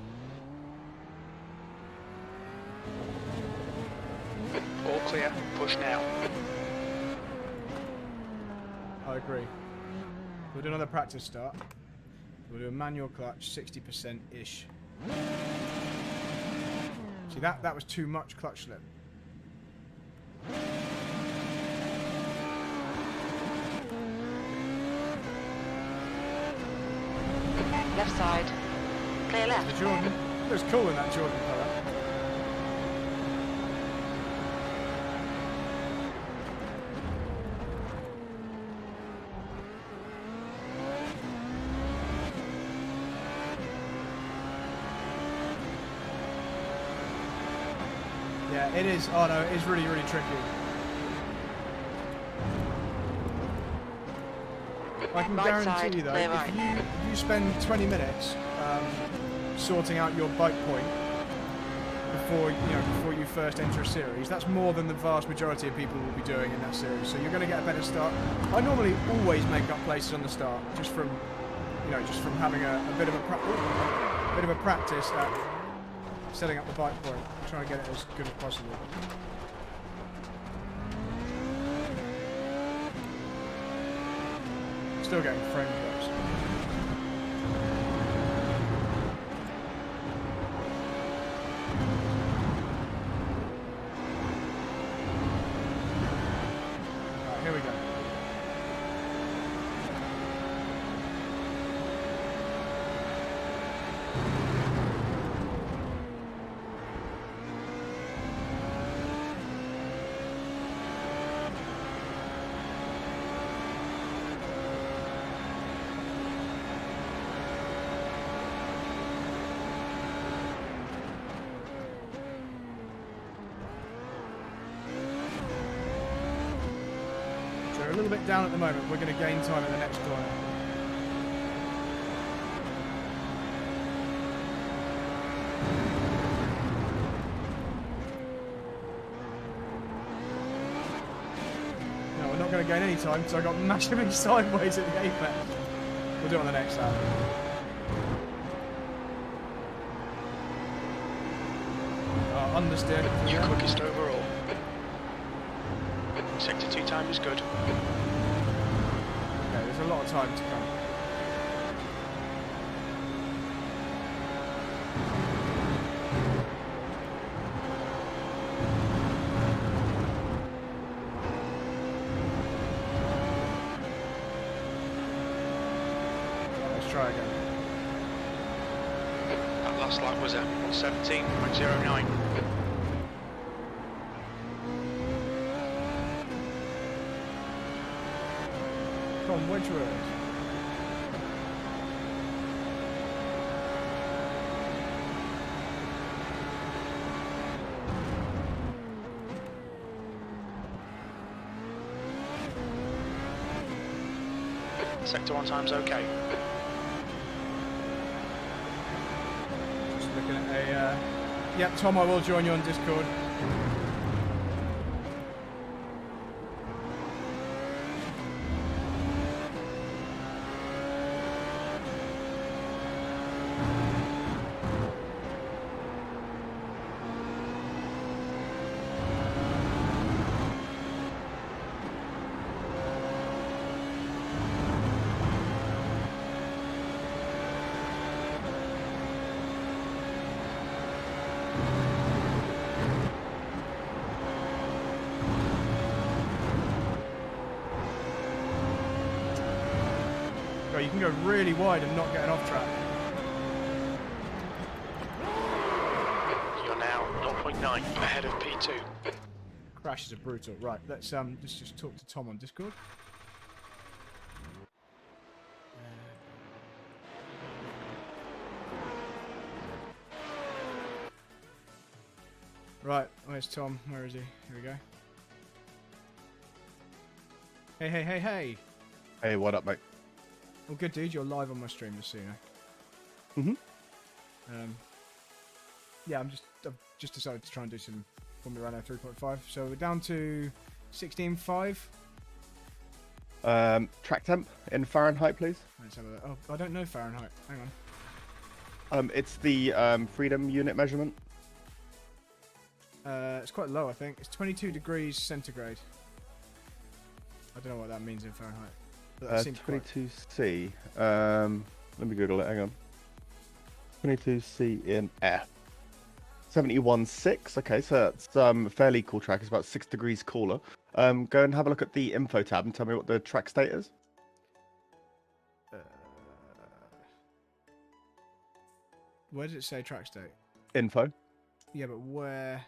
All clear. Push now. I agree. We'll do another practice start. We'll do a manual clutch, 60%-ish. See, that was too much clutch slip. Left side. Clear left. The Jordan. It was cool in that Jordan colour. Yeah, it is. Oh no, it is really, really tricky. I can guarantee you though, if you spend 20 minutes sorting out your bike point before you first enter a series, that's more than the vast majority of people will be doing in that series. So you're going to get a better start. I normally always make up places on the start just from having a bit of a practice at setting up the bike point, trying to get it as good as possible. Still getting frame drops. Right, here we go. A little bit down at the moment. We're going to gain time at the next corner. No, we're not going to gain any time because I got massively sideways at the apex. We'll do it on the next lap. Understeer. You quickest overall. Sector 2 time is good. Okay, there's a lot of time to come. Let's try again. That last lap was at 1:17.09. Come on, which road? Sector 1 time's okay. Just looking at a... Yep, Tom, I will join you on Discord. Oh, you can go really wide and not get an off track. You're now 0.9 ahead of P2. Crashes are brutal. Right, let's just talk to Tom on Discord. Right, where's Tom? Where is he? Here we go. Hey, hey, hey, hey! Hey, what up, mate? Well, good dude, you're live on my stream this soon. Yeah, I've just decided to try and do some Formula Renault 3.5. So we're down to 16.5. Track temp in Fahrenheit, please. Let's have a look. Oh, I don't know Fahrenheit. Hang on. It's the freedom unit measurement. It's quite low, I think. It's 22 degrees centigrade. I don't know what that means in Fahrenheit. But that seems 22C. Let me Google it. Hang on. 22C in F. 71.6. Okay, so that's fairly cool track. It's about 6 degrees cooler. Go and have a look at the info tab and tell me what the track state is. Where does it say track state? Info. Yeah, but where?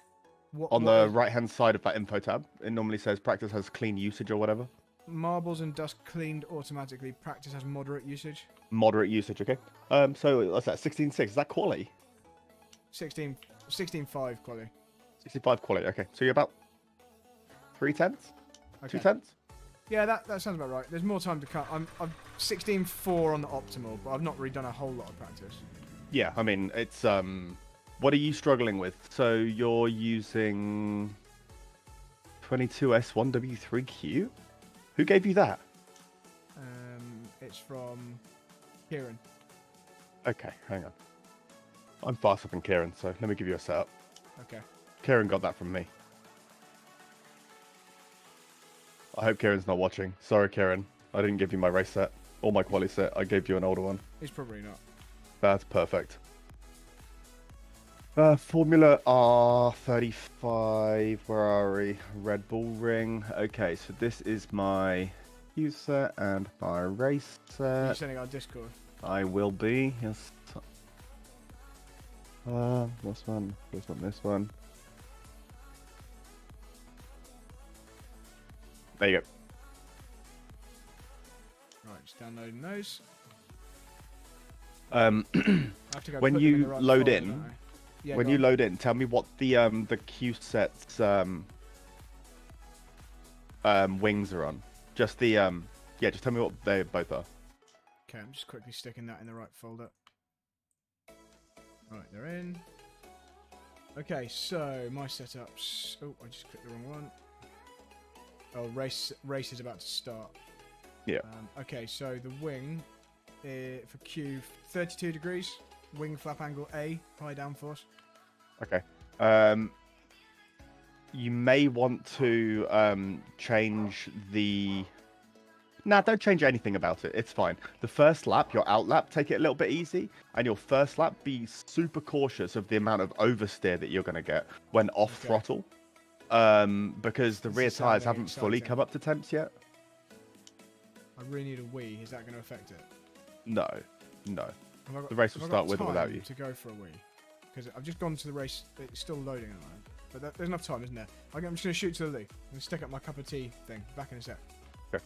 What, On what the is- right-hand side of that info tab, it normally says practice has clean usage or whatever. Marbles and dust cleaned automatically. Practice has moderate usage. Moderate usage, okay. So what's that? 16.6. Is that quality? 16.5 quality. 65 quality. Okay, so you're about 3/10, Okay. 2/10. Yeah, that sounds about right. There's more time to cut. I'm 16.4 on the optimal, but I've not really done a whole lot of practice. Yeah, I mean it's What are you struggling with? So you're using 22S1W3Q. Who gave you that? It's from Kieran. Okay, hang on. I'm faster than Kieran, so let me give you a setup. Okay. Kieran got that from me. I hope Kieran's not watching. Sorry, Kieran. I didn't give you my race set or my quali set. I gave you an older one. He's probably not. That's perfect. Formula R35. Where are we? Red Bull Ring. Okay, so this is my use set and my race You're set. sending our Discord. I will be. Yes. This one. This one. This one. There you go. Right, just downloading those. Um, I have to go when put them you in the right load folder, in, don't I? Yeah, when go you on. load in, tell me what the Q set's wings are on. Just the yeah, just tell me what they both are. Okay, I'm just quickly sticking that in the right folder. Right, they're in. Okay, so my setups. Oh, I just clicked the wrong one. Oh, race is about to start. Yeah. Okay, so the wing for Q 32 degrees. Wing flap angle A, high downforce. Okay. You may want to change the. Nah, don't change anything about it. It's fine. The first lap, your out lap, take it a little bit easy, and your first lap, be super cautious of the amount of oversteer that you're going to get when off throttle, because the This rear is tires sounding haven't fully exciting. come up to temps yet. I really need a Wii. Is that going to affect it? No, no. Have I got- The race will have I start got with or without time you. to go for a Wii? Because I've just gone to the race. It's still loading at the moment. But there's enough time, isn't there? I'm just going to shoot to the lead. I'm going to stick up my cup of tea thing. Back in a sec. Okay.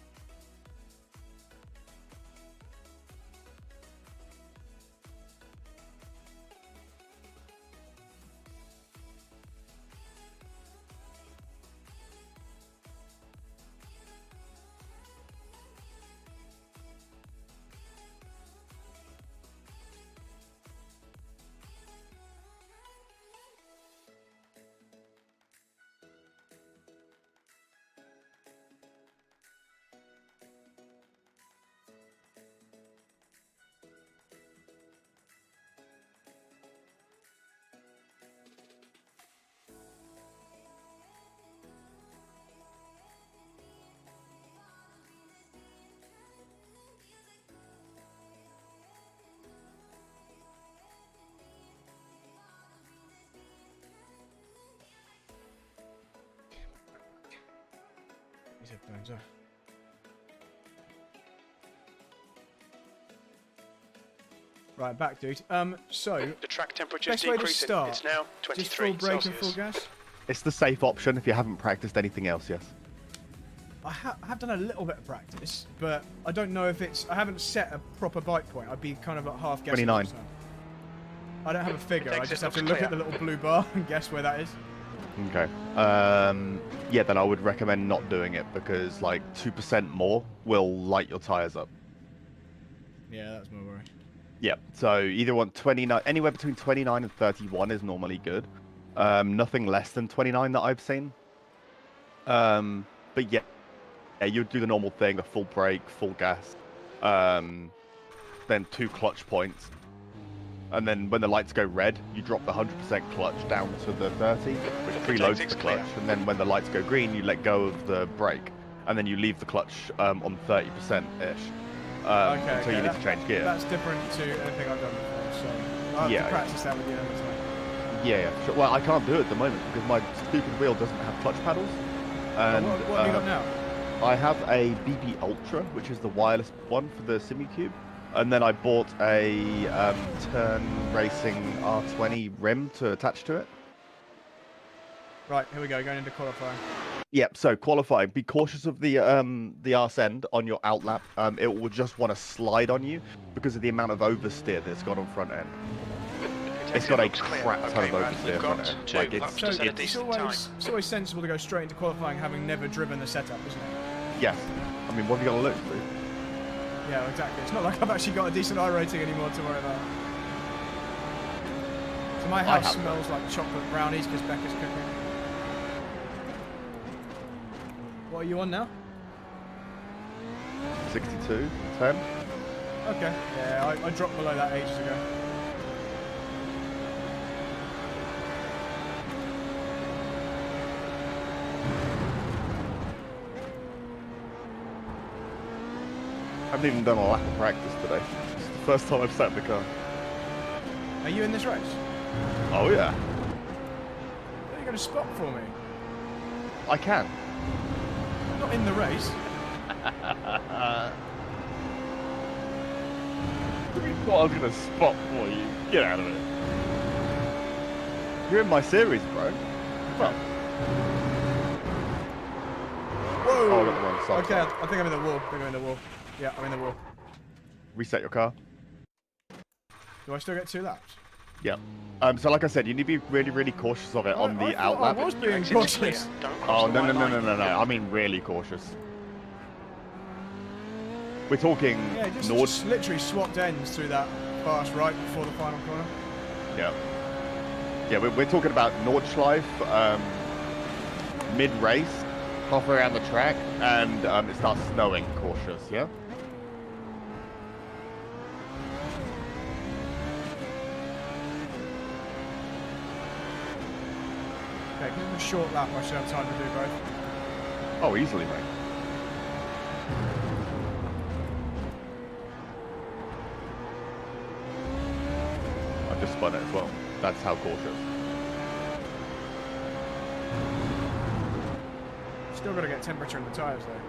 These headphones are. Right, back, dude. So The track temperature is best way to decreasing. start. It's now Just full 23 brake and full Celsius. gas. It's the safe option if you haven't practiced anything else, yes. I have done a little bit of practice, but I don't know if it's. I haven't set a proper bite point. I'd be kind of like half guessing. 29. So. I don't have a figure. I Exit just have to looks look clear. at the little blue bar and guess where that is. Okay. Yeah, then I would recommend not doing it because like 2% more will light your tires up. Yeah, that's my worry. Yeah. So either want 29, anywhere between 29 and 31 is normally good. Nothing less than 29 that I've seen. But yeah, you'd do the normal thing: a full brake, full gas, then 2 clutch points. And then when the lights go red, you drop the 100% clutch down to the 30, which preloads the clutch. And then when the lights go green, you let go of the brake. And then you leave the clutch on 30%-ish until you need to change gear. That's different to anything I've done before, so I'll have to practice that with you another time. Yeah. Sure. Well, I can't do it at the moment because my stupid wheel doesn't have clutch paddles. And What have you got now? I have a BB Ultra, which is the wireless one for the SimuCube. And then I bought a Turn Racing R20 rim to attach to it. Right, here we go, going into qualifying. Yep, so qualifying. Be cautious of the arse end on your outlap. It will just want to slide on you because of the amount of oversteer that's got on front end. It's got a crap ton of oversteer front end. Like It's always sensible to go straight into qualifying having never driven the setup, isn't it? Yes. I mean, what have you got to look through? Yeah, exactly. It's not like I've actually got a decent iRating anymore to worry about. So my house smells like chocolate brownies because Becca's cooking. What are you on now? 62, 10. Okay. Yeah, I dropped below that ages ago. I haven't even done a lap of practice today. It's the first time I've sat in the car. Are you in this race? Oh yeah. Are you going to spot for me? I can. Not in the race. You thought I was going to spot for you. Get out of it. You're in my series, bro. Fuck. Whoa! Oh, look, wrong side. Okay, I think I'm in the wall. I think I'm in the wall. Yeah, I'm in the wall. Reset your car. Do I still get 2 laps? Yep. So like I said, you need to be really, really cautious of it on the I outlap. was being Exit's clear. cautious. Don't cross Oh, the no, white no, no, no, line. no, no. I mean really cautious. We're talking Yeah, just literally swapped ends through that fast right before the final corner. Yeah. Yeah, we're talking about Nordschleife, mid-race, halfway around the track, and it starts snowing. Cautious, yeah? Okay, give him a short lap. I should have time to do both. Oh, easily, mate. I've just spun it as well. That's how cautious. Still got to get temperature in the tyres though.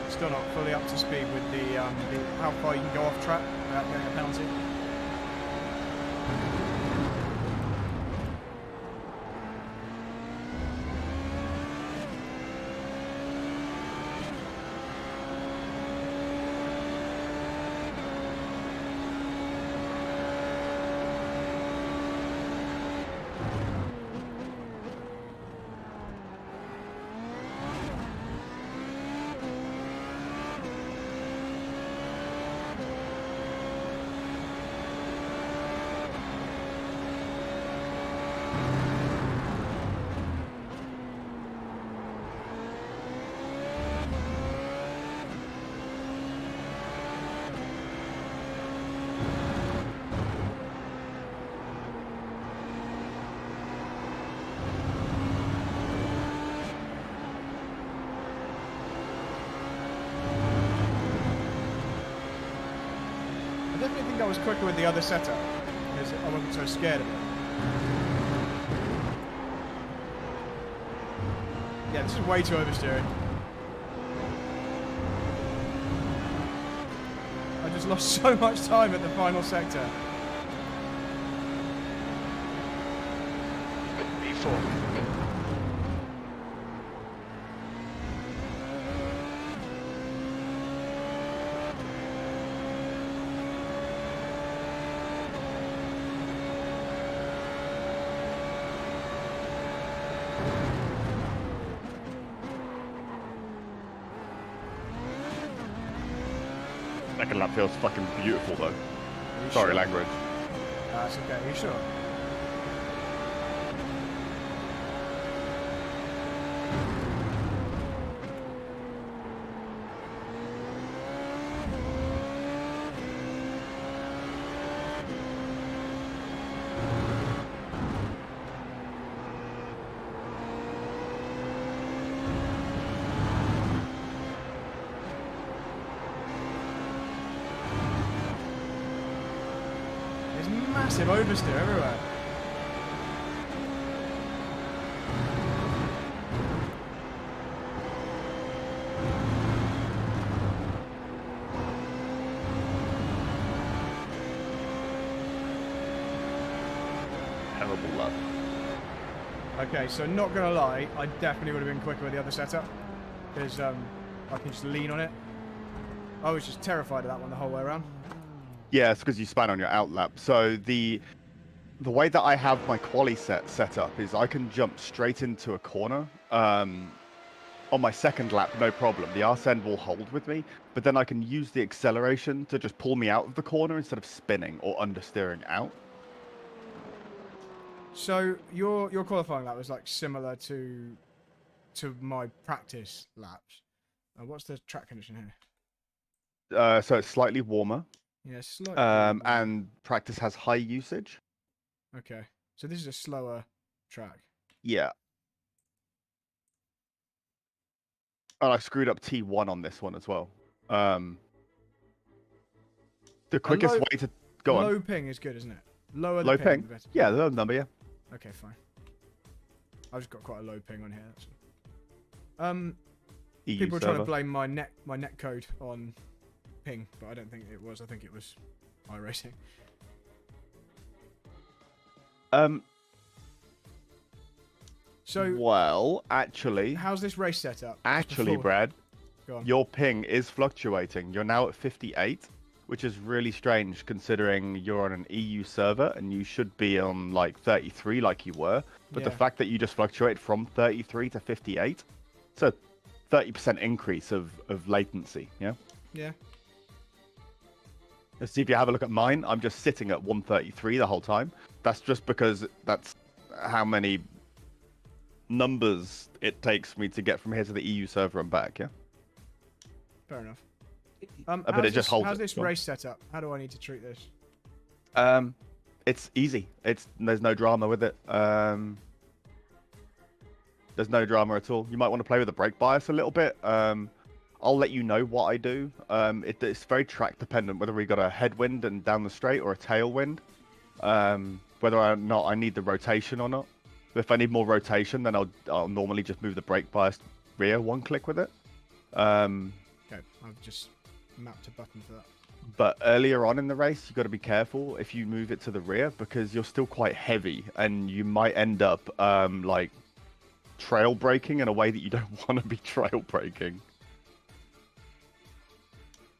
Still not fully up to speed with the how far you can go off track without getting a penalty. I was quicker with the other setup, because I wasn't so scared of it. Yeah, this is way too oversteering. I just lost so much time at the final sector. P4. Second lap feels fucking beautiful though. You Sorry, sure? language. That's okay. Are you sure? There's massive oversteer everywhere. Terrible luck. Okay, so not gonna lie, I definitely would have been quicker with the other setup, because I can just lean on it. I was just terrified of that one the whole way around. Yeah, it's because you span on your out lap. So the way that I have my quali set up is I can jump straight into a corner. On my second lap, no problem. The arse end will hold with me, but then I can use the acceleration to just pull me out of the corner instead of spinning or understeering out. So your qualifying lap was like similar to my practice laps. What's the track condition here? So it's slightly warmer, Yeah, slightly. and practice has high usage. Okay, so this is a slower track. Yeah. And I screwed up T1 on this one as well. The quickest low- way to go Low on. ping is good, isn't it? Lower the Low ping, ping? the better. Yeah, the low number, yeah. Okay, fine. I've just got quite a low ping on here. That's all. EU People are trying to server. blame my net code on ping, but I don't think it was. I think it was iRacing. So Well, actually, how's this race set up? Just actually, before- Brad, Go on. your ping is fluctuating. You're now at 58, which is really strange considering you're on an EU server and you should be on like 33 like you were. But the Yeah. fact that you just fluctuate from 33 to 58, it's a 30% increase of latency, yeah? Yeah. Let's see if you have a look at mine. I'm just sitting at 133 the whole time. That's just because that's how many numbers it takes me to get from here to the EU server and back, yeah? Fair enough. But it just holds How's it. this Go on. race set up? How do I need to treat this? It's easy. There's no drama with it. There's no drama at all. You might want to play with the brake bias a little bit. I'll let you know what I do. It's very track dependent, whether we got a headwind and down the straight or a tailwind. Whether or not I need the rotation or not. If I need more rotation, then I'll normally just move the brake bias rear one click with it. Okay, I've just mapped a button for that. But earlier on in the race, you've got to be careful if you move it to the rear because you're still quite heavy and you might end up like trail braking in a way that you don't want to be trail braking.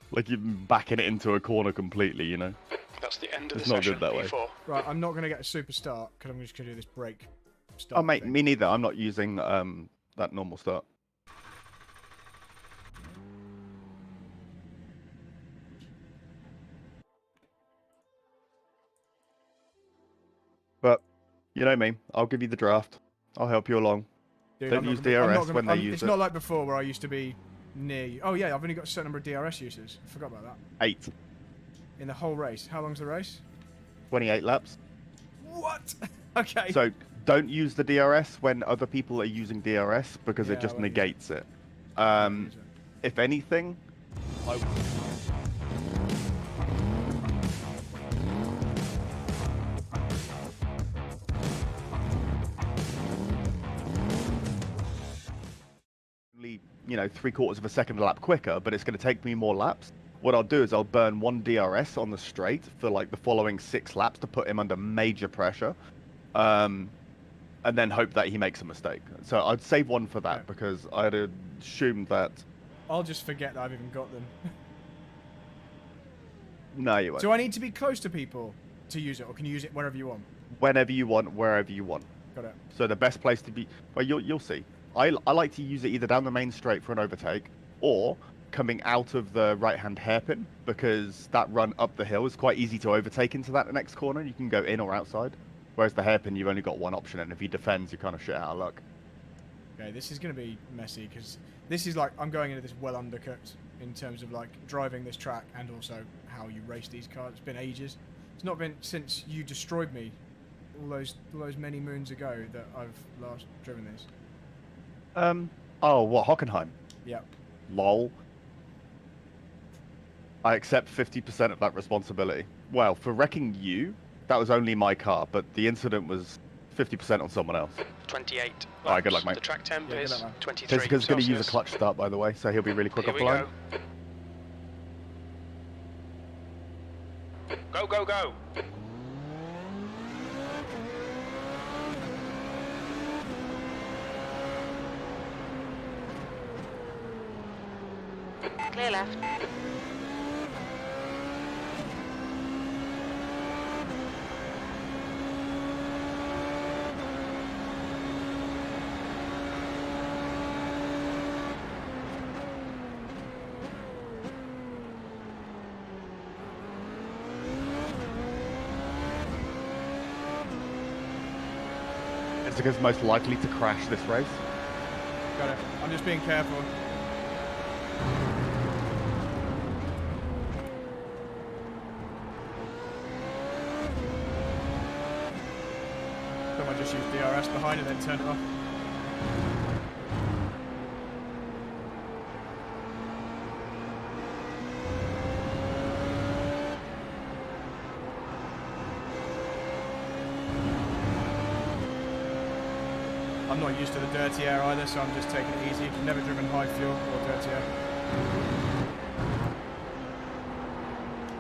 Like you're backing it into a corner completely, you know? That's the end of It's the not session. good that way. P4. Right, I'm not going to get a super start because I'm just going to do this brake start. Oh, mate, thing. me neither. I'm not using that normal start. But, you know me, I'll give you the draft. I'll help you along. Dude, Don't I'm not use gonna- I'm not DRS gonna- when they I'm- use It's it. not like before where I used to be near you. Oh yeah, I've only got a certain number of DRS uses. I forgot about that. 8. In the whole race. How long's the race? 28 laps. What? Okay. So, don't use the DRS when other people are using DRS because Yeah, it just I won't use it. negates it. I won't use it. If anything, I... you know, 3/4 of a second a lap quicker, but it's going to take me more laps. What I'll do is I'll burn 1 DRS on the straight for like the following 6 laps to put him under major pressure, and then hope that he makes a mistake. So I'd save 1 for that because I'd assumed that. I'll just forget that I've even got them. No, you won't. Do I need to be close to people to use it, or can you use it wherever you want? Whenever you want, wherever you want. Got it. So the best place to be, well, you'll see. I like to use it either down the main straight for an overtake, or coming out of the right-hand hairpin, because that run up the hill is quite easy to overtake into that next corner. You can go in or outside, whereas the hairpin, you've only got one option, and if he defends, you're kind of shit out of luck. Okay, this is going to be messy, because this is like, I'm going into this well undercooked in terms of like driving this track and also how you race these cars. It's been ages. It's not been since you destroyed me all those many moons ago that I've last driven this. Oh, what, Hockenheim? Yep. Lol. I accept 50% of that responsibility. Well, for wrecking you, that was only my car, but the incident was 50% on someone else. 28. All right, good luck, mate. The track temp Yeah, is good luck, man. 23. Physica's going to use a Celsius. clutch start, by the way, so he'll be really quick Here off we the line. Go. Go, go, go. Clear left. Physica's most likely to crash this race. Got it. I'm just being careful. Someone just use DRS behind and then turn it off. I'm not used to the dirty air either, so I'm just taking it easy. I've never driven high fuel or dirty air.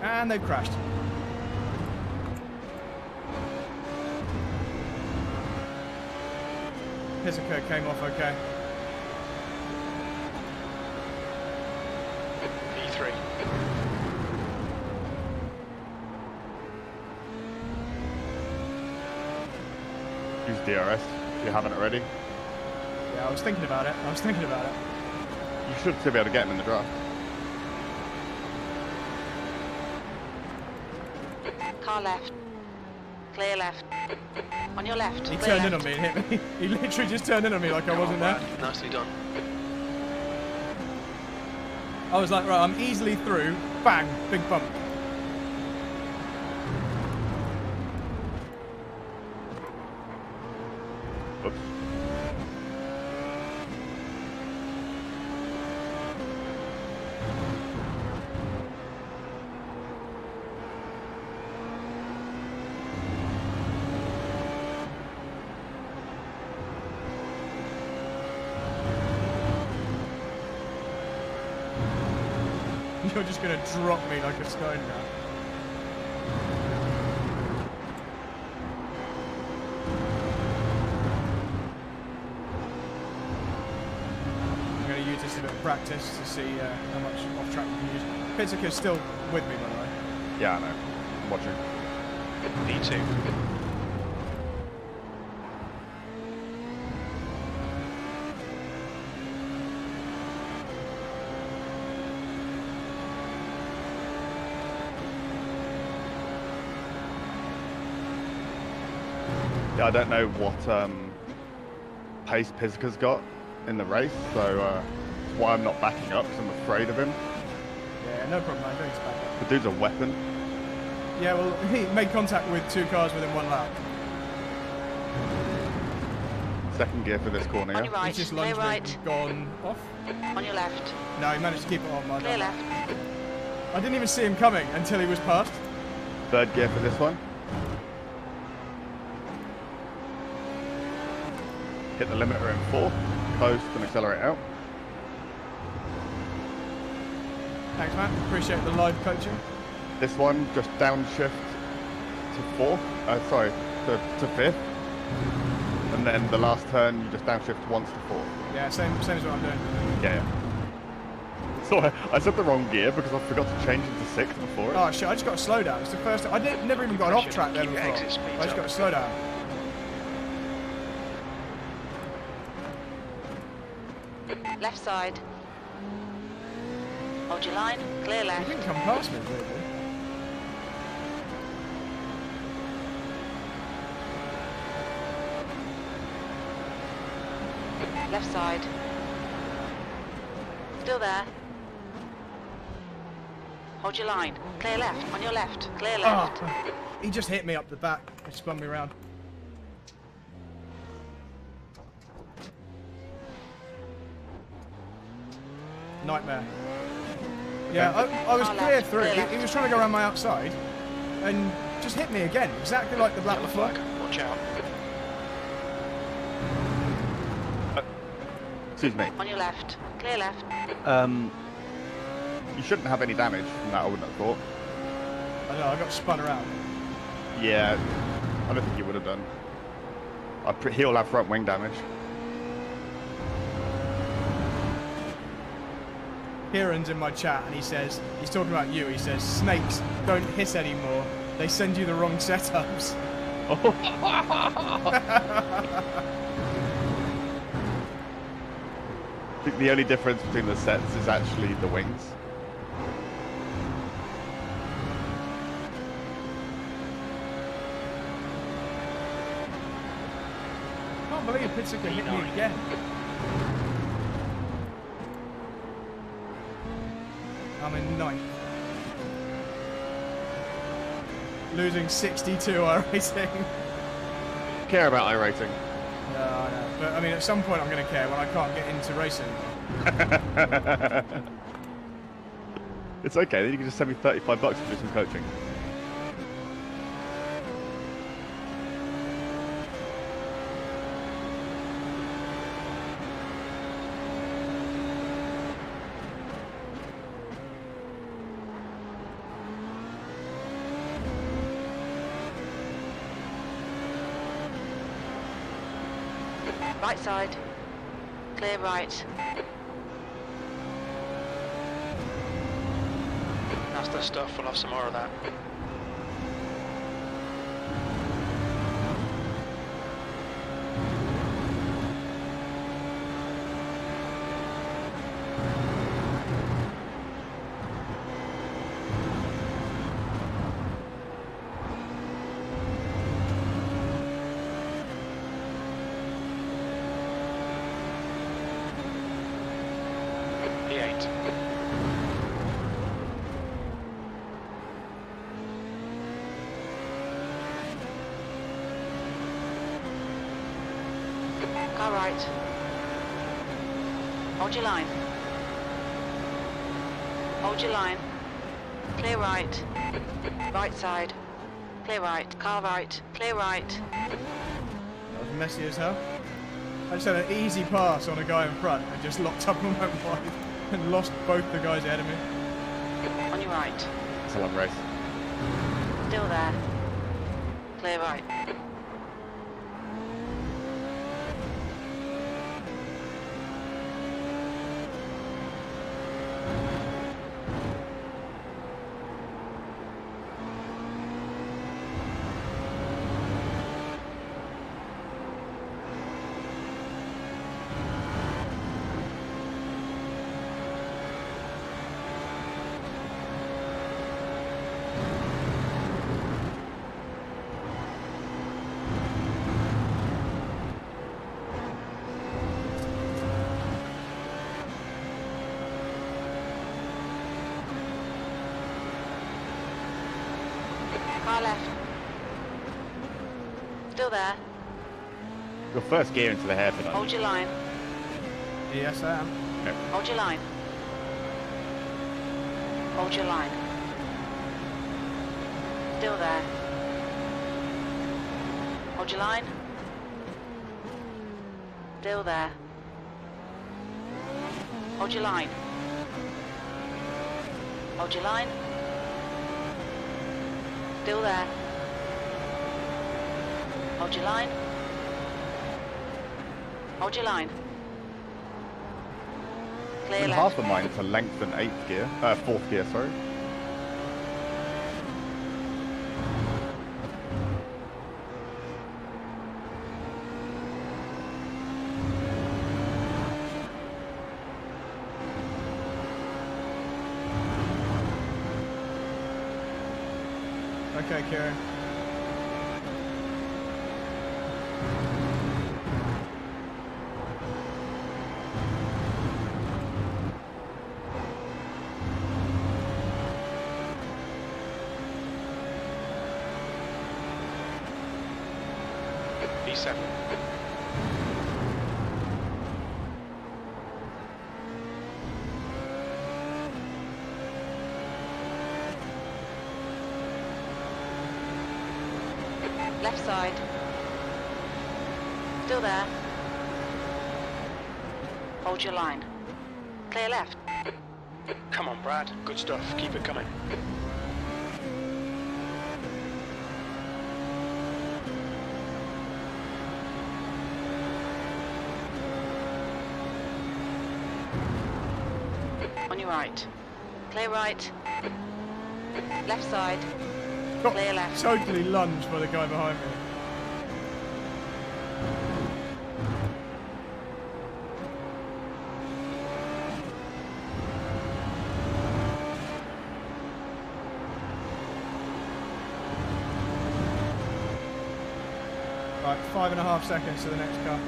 And they've crashed. Pizzica came off okay. P3. Use DRS if you haven't already. Yeah, I was thinking about it. You should still be able to get him in the draft. Car left. Clear left. On your left. He clear turned in left. on me and hit me. He literally just turned in on me like I wasn't there. Nicely done. I was like, right, I'm easily through. Bang, big bump. Oops. You're just gonna drop me like a stone now. I'm gonna use this as a bit of practice to see how much off track we can use. Pizzica's still with me, by the way. Yeah, I know. I'm watching. P2. Yeah, I don't know what pace Pizzica's got in the race, so that's why I'm not backing up, because I'm afraid of him. Yeah, no problem, man. Don't expect that. The dude's a weapon. Yeah, well, he made contact with 2 cars within 1 lap. Second gear for this corner, On yeah? your right. He's just Clear lunged right. and gone off. On your left. No, he managed to keep it on. Well Clear done. left. I didn't even see him coming until he was past. Third gear for this one. Hit the limiter in 4, coast and accelerate out. Thanks, man. Appreciate the live coaching. This one, just downshift to fourth. Sorry, to fifth. And then the last turn, you just downshift once to fourth. Yeah, same as what I'm doing. Yeah. So I said the wrong gear because I forgot to change into sixth before it. Oh shit! I just got to slow down. It's the first time. I never even got off track there Keep your before. exit speeds I just up. got to slow down. Left side. Hold your line. Clear You left. didn't come past me, really. Left side. Still there. Hold your line. Clear left. On your left. Clear left. Oh, he just hit me up the back. He spun me around. Nightmare. Yeah, I was Far clear left, through. clear left. He was trying to go around my outside and just hit me again, exactly like the lap Yellow before. flag. Watch out. Excuse me. On your left. Clear left. You shouldn't have any damage from that, I wouldn't have thought. I know, I got spun around. Yeah, I don't think you would have done. He'll have front wing damage. Kieran's in my chat and he says, he's talking about you, he says, snakes don't hiss anymore, they send you the wrong setups. I think the only difference between the sets is actually the wings. I can't believe Pizzica hit me again. I'm in ninth. Losing 62 iRacing. Care about iRating. No, I know. But I mean, at some point I'm going to care when I can't get into racing. It's okay, then you can just send me $35 to do some coaching. Right side. Clear right. That's the stuff. We'll have some more of that. P8. Car right. Hold your line. Hold your line. Clear right. Right side. Clear right. Car right. Clear right. That was messy as hell. I just had an easy pass on a guy in front and just locked up on my wide and lost both the guys ahead of me. On your right. It's a long race. Still there. Clear right. Car left. Still there. Your first gear into the hairpin. Hold your line. Yes, I am. Hold your line. Hold your line. Still there. Hold your line. Still there. Hold your line. Hold your line. Still there. Hold your line. Hold your line. Clear And left. half of mine to lengthen 8th gear, 4th gear, sorry. Okay, Kieran. P7. Left side. Still there. Hold your line. Clear left. Come on, Brad. Good stuff. Keep it coming. On your right. Clear right. Left side. Got Clear left. totally lunged by the guy behind me. Right, 5.5 seconds to the next car.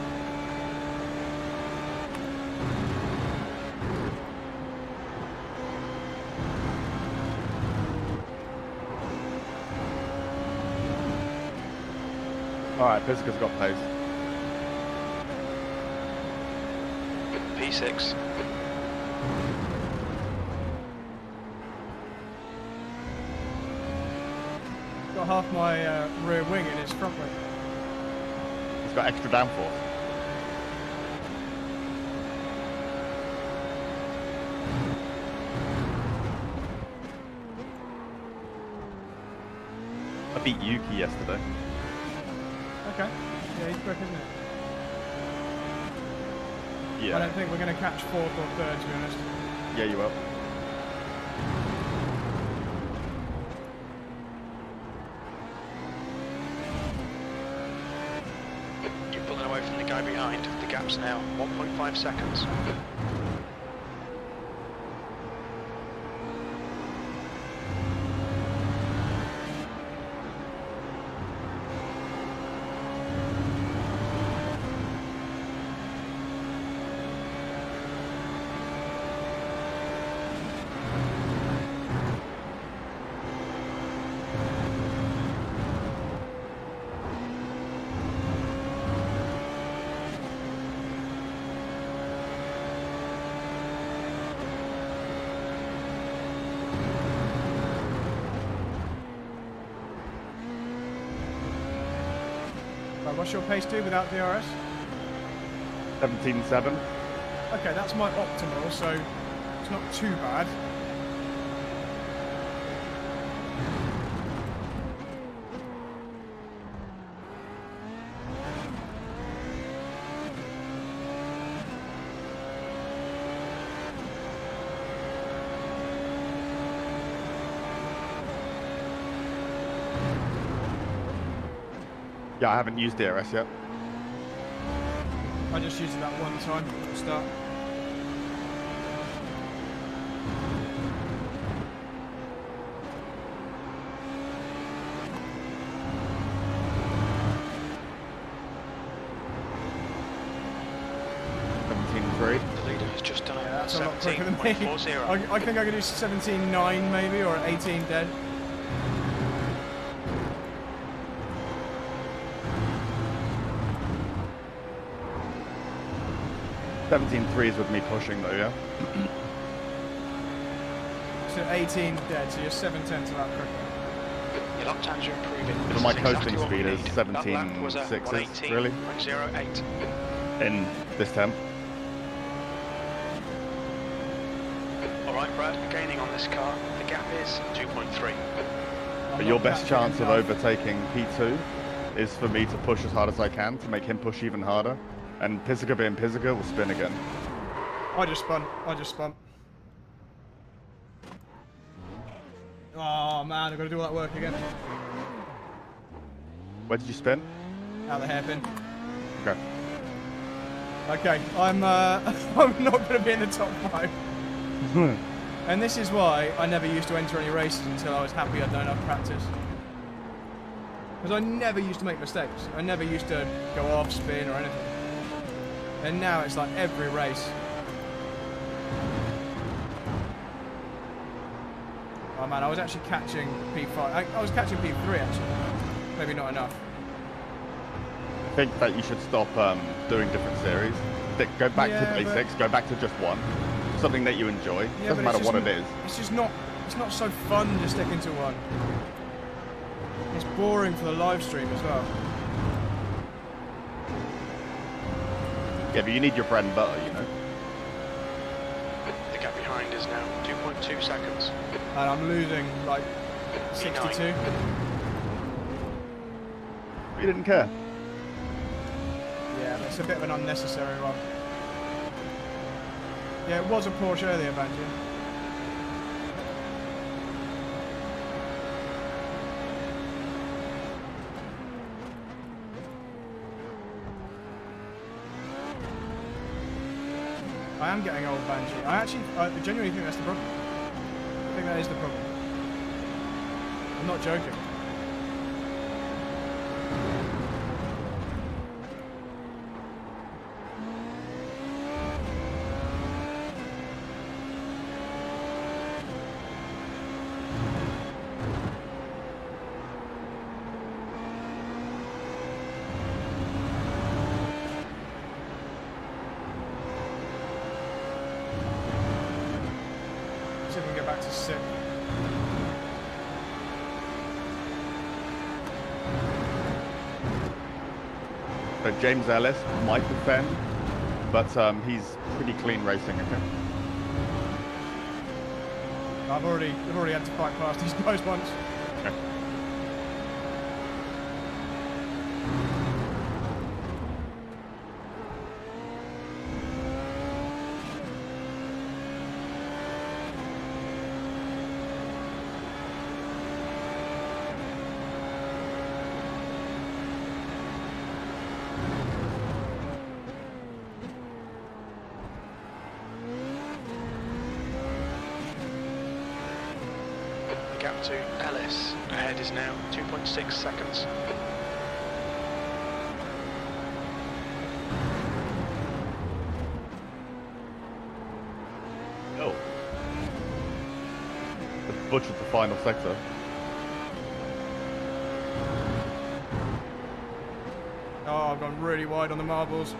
Alright, Pisca's got pace. P6. Got half my rear wing in his front wing. He's got extra downforce. I beat Yuki yesterday. Okay. Yeah, he's quick, isn't it? Yeah. I don't think we're going to catch 4th or 3rd, to be honest. Yeah, you will. You're pulling away from the guy behind. The gap's now 1.5 seconds. Right, what's your pace do without DRS? 17.7. Okay, that's my optimal, so it's not too bad. Yeah, I haven't used DRS yet. I just used it that one time to start. The leader has just done Yeah, that's a lot quicker than me. 17.40. I think I could do 17.9 maybe, or 18 dead. Seventeen threes with me pushing though, yeah? So 18 dead, so you're 7/10 of that quicker. Your lap times are improving. But This my is exactly coasting what we speed is need. That lap was a 17.6s, really? 118.08. In this temp. Alright, Brad, gaining on this car. The gap is 2.3. But your best chance of overtaking P2 is for me to push as hard as I can to make him push even harder. And Pizzica being Pizzica will spin again. I just spun. Oh man, I've got to do all that work again. Where did you spin? Out the hairpin. Okay. Okay, I'm I'm not going to be in the top 5. And this is why I never used to enter any races until I was happy I'd done enough practice. Because I never used to make mistakes. I never used to go off, spin or anything. And now it's like every race. Oh man, I was actually catching P5. I was catching P3 actually. Maybe not enough. I think that you should stop doing different series. Go back to basics, go back to just one. Something that you enjoy. Yeah, Doesn't matter what it is. It's just not, it's not so fun just sticking to one. It's boring for the live stream as well. Yeah, but you need your bread and butter, you know. The gap behind is now 2.2 seconds. And I'm losing like 62. You didn't care. Yeah, it's a bit of an unnecessary one. Yeah, it was a Porsche earlier, Banjo. I am getting old, Banshee. I genuinely think that's the problem. I think that is the problem. I'm not joking. See if we can get back to 6. So James Ellis might defend, but he's pretty clean racing, okay? I've already had to fight past these guys once. Okay. The gap to Ellis ahead is now 2.6 seconds. Oh. Butchered the final sector. Oh, I've gone really wide on the marbles.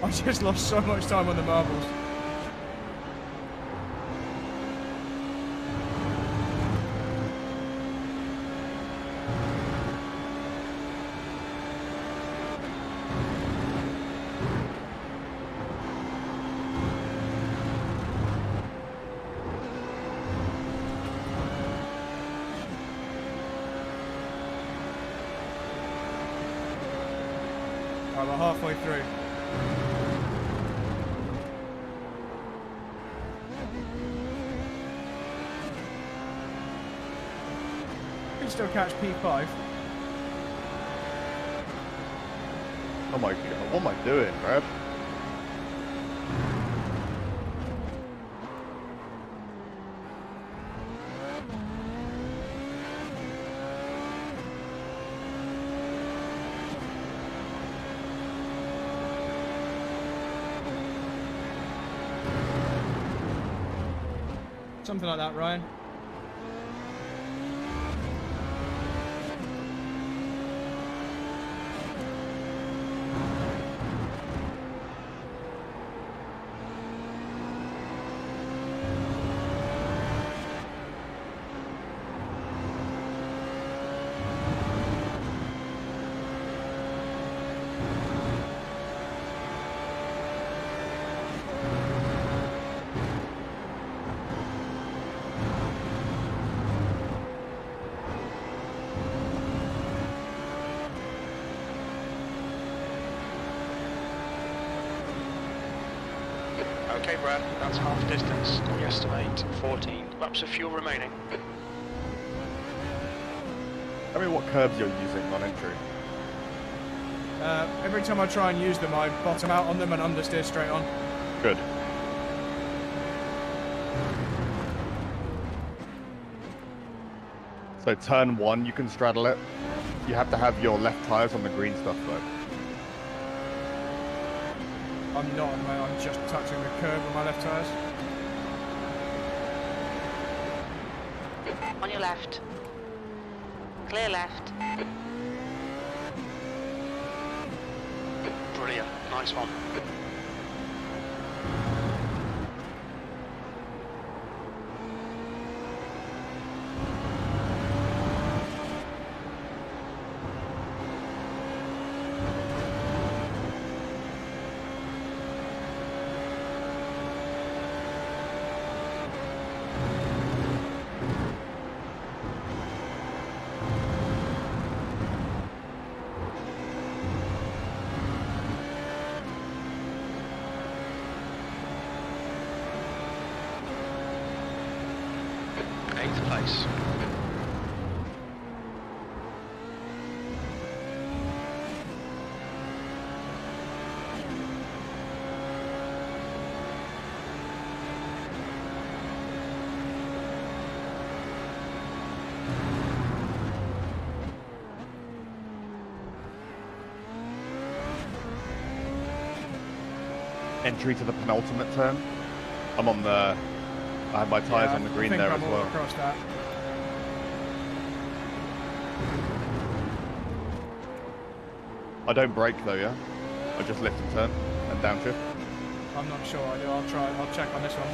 I just lost so much time on the marbles. Right, we're halfway through. You can still catch P5. Oh my god, what am I doing, Brad? Something like that, Ryan. Okay, Brad, that's half distance. We estimate 14 laps of fuel remaining. Tell me what curbs you're using on entry. Every time I try and use them, I bottom out on them and understeer straight on. Good. So turn 1, you can straddle it. You have to have your left tyres on the green stuff though. I'm not, mate. I'm just touching the curb with my left tyres. On your left. Clear left. Brilliant, nice one. Eighth place. Entry to the penultimate turn. I'm on the... I have my tyres on the green there as well. Across that. I don't brake though, yeah? I just lift and turn and downshift. I'm not sure I do. I'll try. I'll check on this one.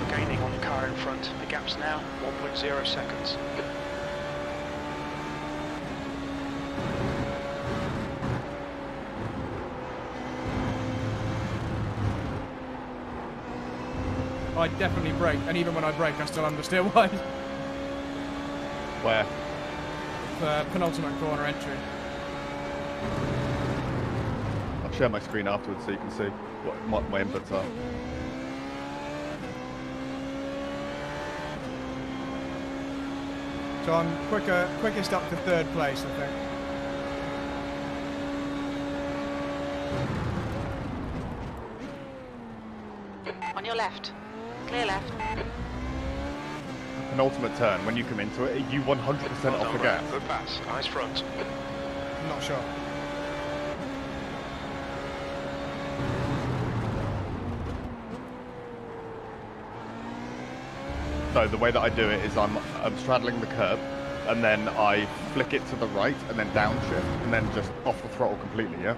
Gaining on the car in front. The gap's now 1.0 seconds. I definitely brake, and even when I brake, I still understeer wide. Where? Penultimate corner entry. I'll share my screen afterwards so you can see what my inputs are. So I'm quickest up to third place, I think. On your left. Clear left. Penultimate turn, when you come into it, are you 100% Well off done, the Brad. gas? Good pass. Eyes front. I'm not sure. So the way that I do it is I'm straddling the curb, and then I flick it to the right, and then downshift, and then just off the throttle completely, yeah?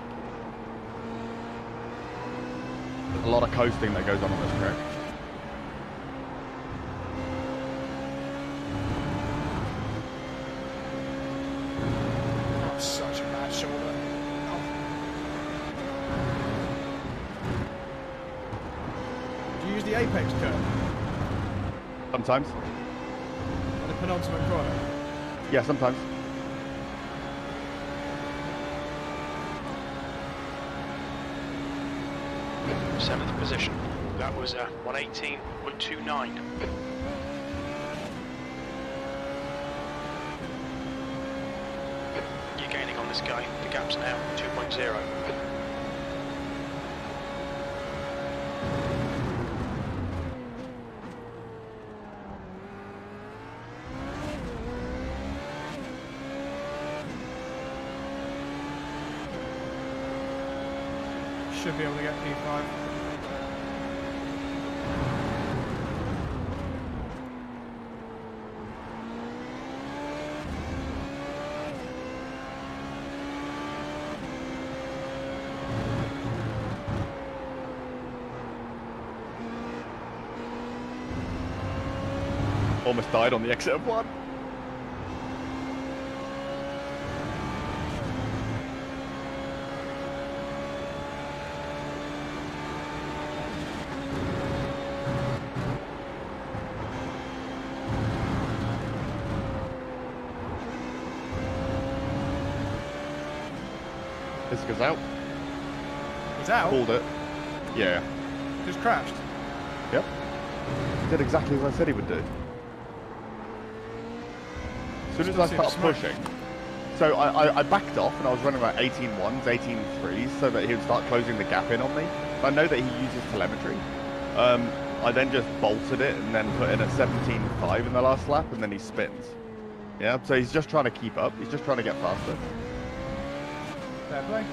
There's a lot of coasting that goes on this track. Oh, such a bad shoulder. Oh. Do you use the apex curve? Sometimes. At the penultimate corner? Yeah, sometimes. Seventh position. That was 118.29. You're gaining on this guy. The gap's now 2.0. Should be able to get P5. Almost died on the exit of one. Pisca's out. He's out. Called it. Yeah. Just crashed. Yep. Did exactly as I said he would do. As soon as I Still see the started smoke. pushing, so I backed off and I was running about 18.1s, 18.3s, so that he would start closing the gap in on me. I know that he uses telemetry. I then just bolted it and then put in a 17.5 in the last lap, and then he spins. Yeah, so he's just trying to keep up. He's just trying to get faster. Fair play.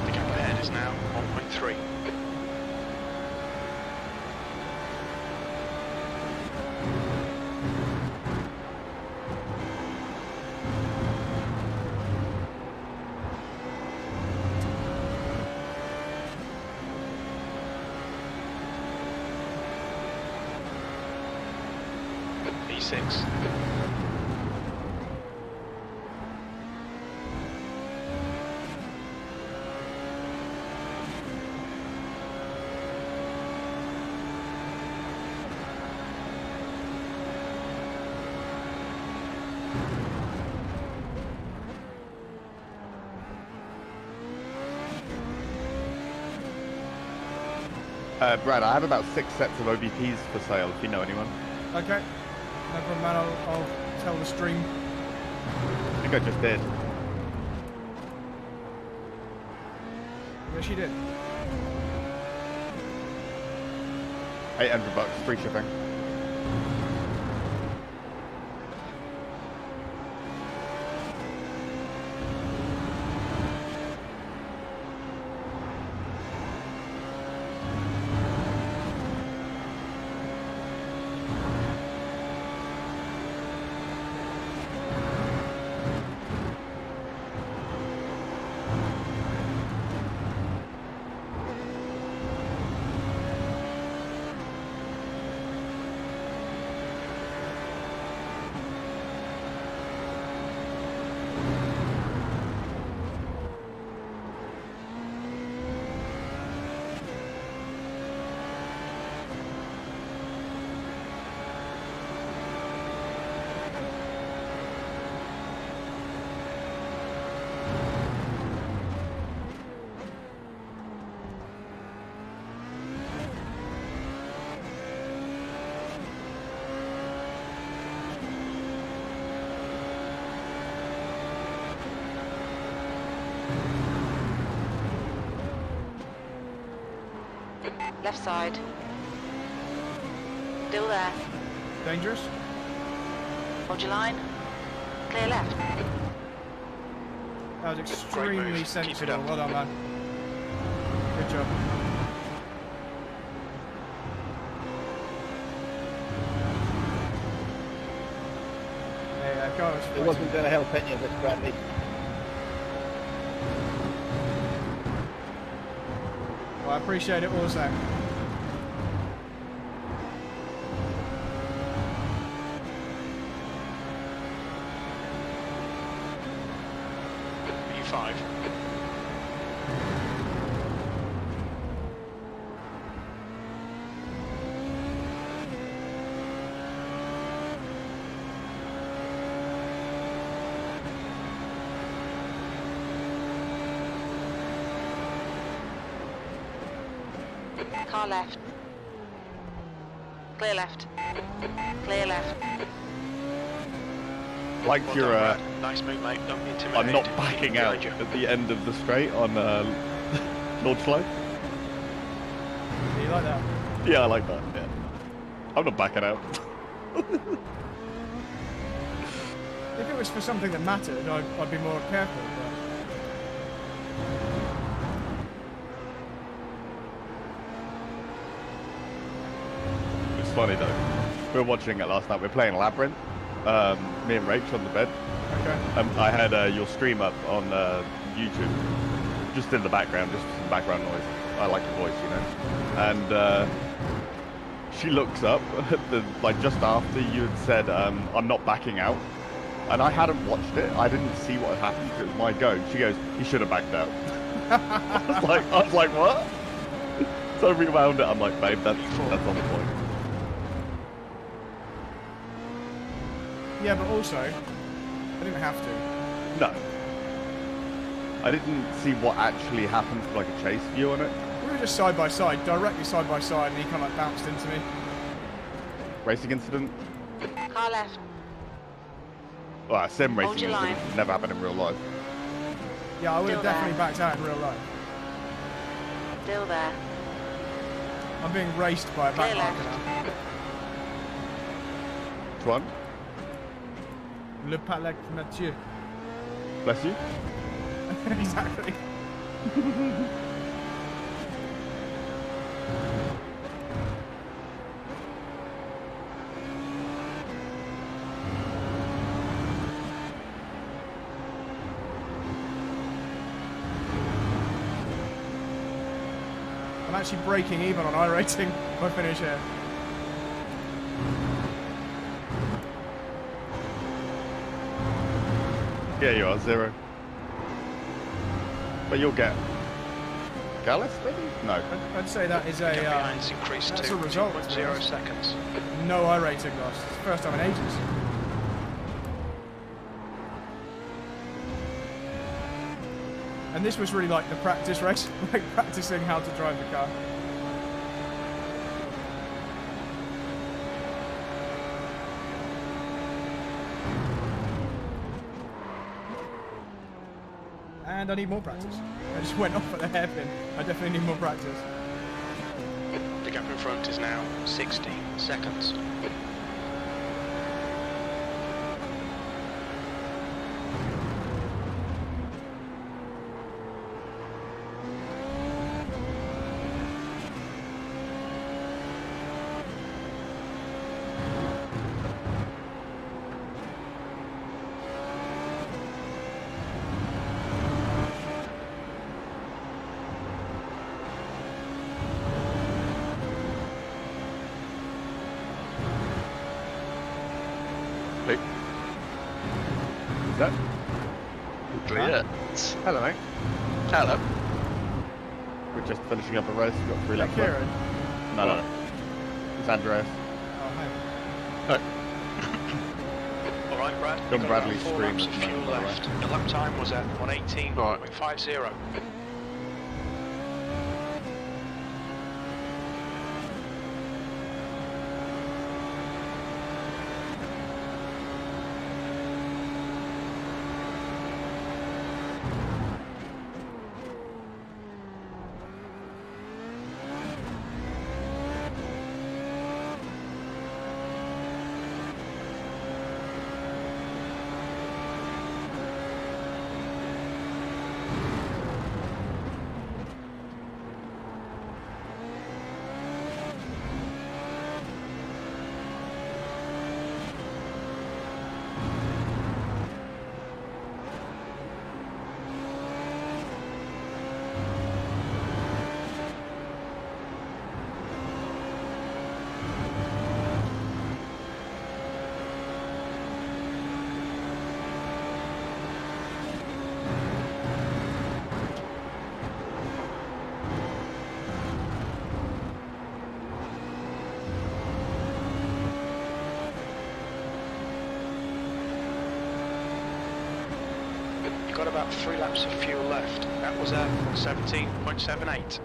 The gap ahead is now 1.3. E6. Brad, I have about 6 sets of OBPs for sale if you know anyone. Okay. No problem, man. I'll tell the stream. I think I just did. Yes, you did. $800, free shipping. Left side. Still there. Dangerous. Hold your line. Clear left. That was extremely move. Keep it sensible. up. Well done, man. Good job. There you go. It wasn't going to help any of us, Bradley. Well, I appreciate it also. E5. Car left. Clear left. Clear left. Like Well your, done, Brad. Nice move, mate. Don't be intimidated. I'm not backing out Behind you. at the end of the straight on Nordschleife. Do you like that? Yeah, I like that. Yeah, I'm not backing out. If it was for something that mattered, I'd be more careful. But It's funny though. We were watching it last night. We were playing Labyrinth. Me and Rach on the bed. okay. I had your stream up on YouTube, just in the background, just some background noise. I like your voice, you know. And she looks up like just after you had said, "I'm not backing out," and I hadn't watched it. I didn't see what had happened. It was my go. She goes, "You should have backed out." I was like, what? So we wound it. I'm like, babe, that's on the point. Yeah, but also, I didn't have to. No. I didn't see what actually happened from like a chase view on it. We were just side by side, directly side by side, and he kind of like bounced into me. Racing incident? Car left. Well, a sim Hold racing your line. incident never happened in real life. Yeah, I would have Still definitely there. backed out in real life. Still there. I'm being raced by a Clear backmarker left. now. Which one? Le Palais Mathieu. Bless you. Exactly. I'm actually breaking even on iRating if I finish here. Yeah, you are, 0. But you'll get Gallus, maybe? No. I'd say that is Gap a behind's increased that's to a result, 2.0 seconds. no iRating loss. It's the first time in ages. And this was really like the practice race, like practicing how to drive the car. And I need more practice. I just went off at the hairpin. I definitely need more practice. The gap in front is now 16 seconds. Is that? Brilliant. Hello, mate. Hello. We're just finishing up a race. We've got 3 laps left. Kieran. No. It's Andreas. Oh, hey. All right, Brad. John you've got Bradley about 4 screamed laps of at the fuel moment, by the left. The lap time was at 1:18.50. You've got about 3 laps of fuel left. That was at 17.78.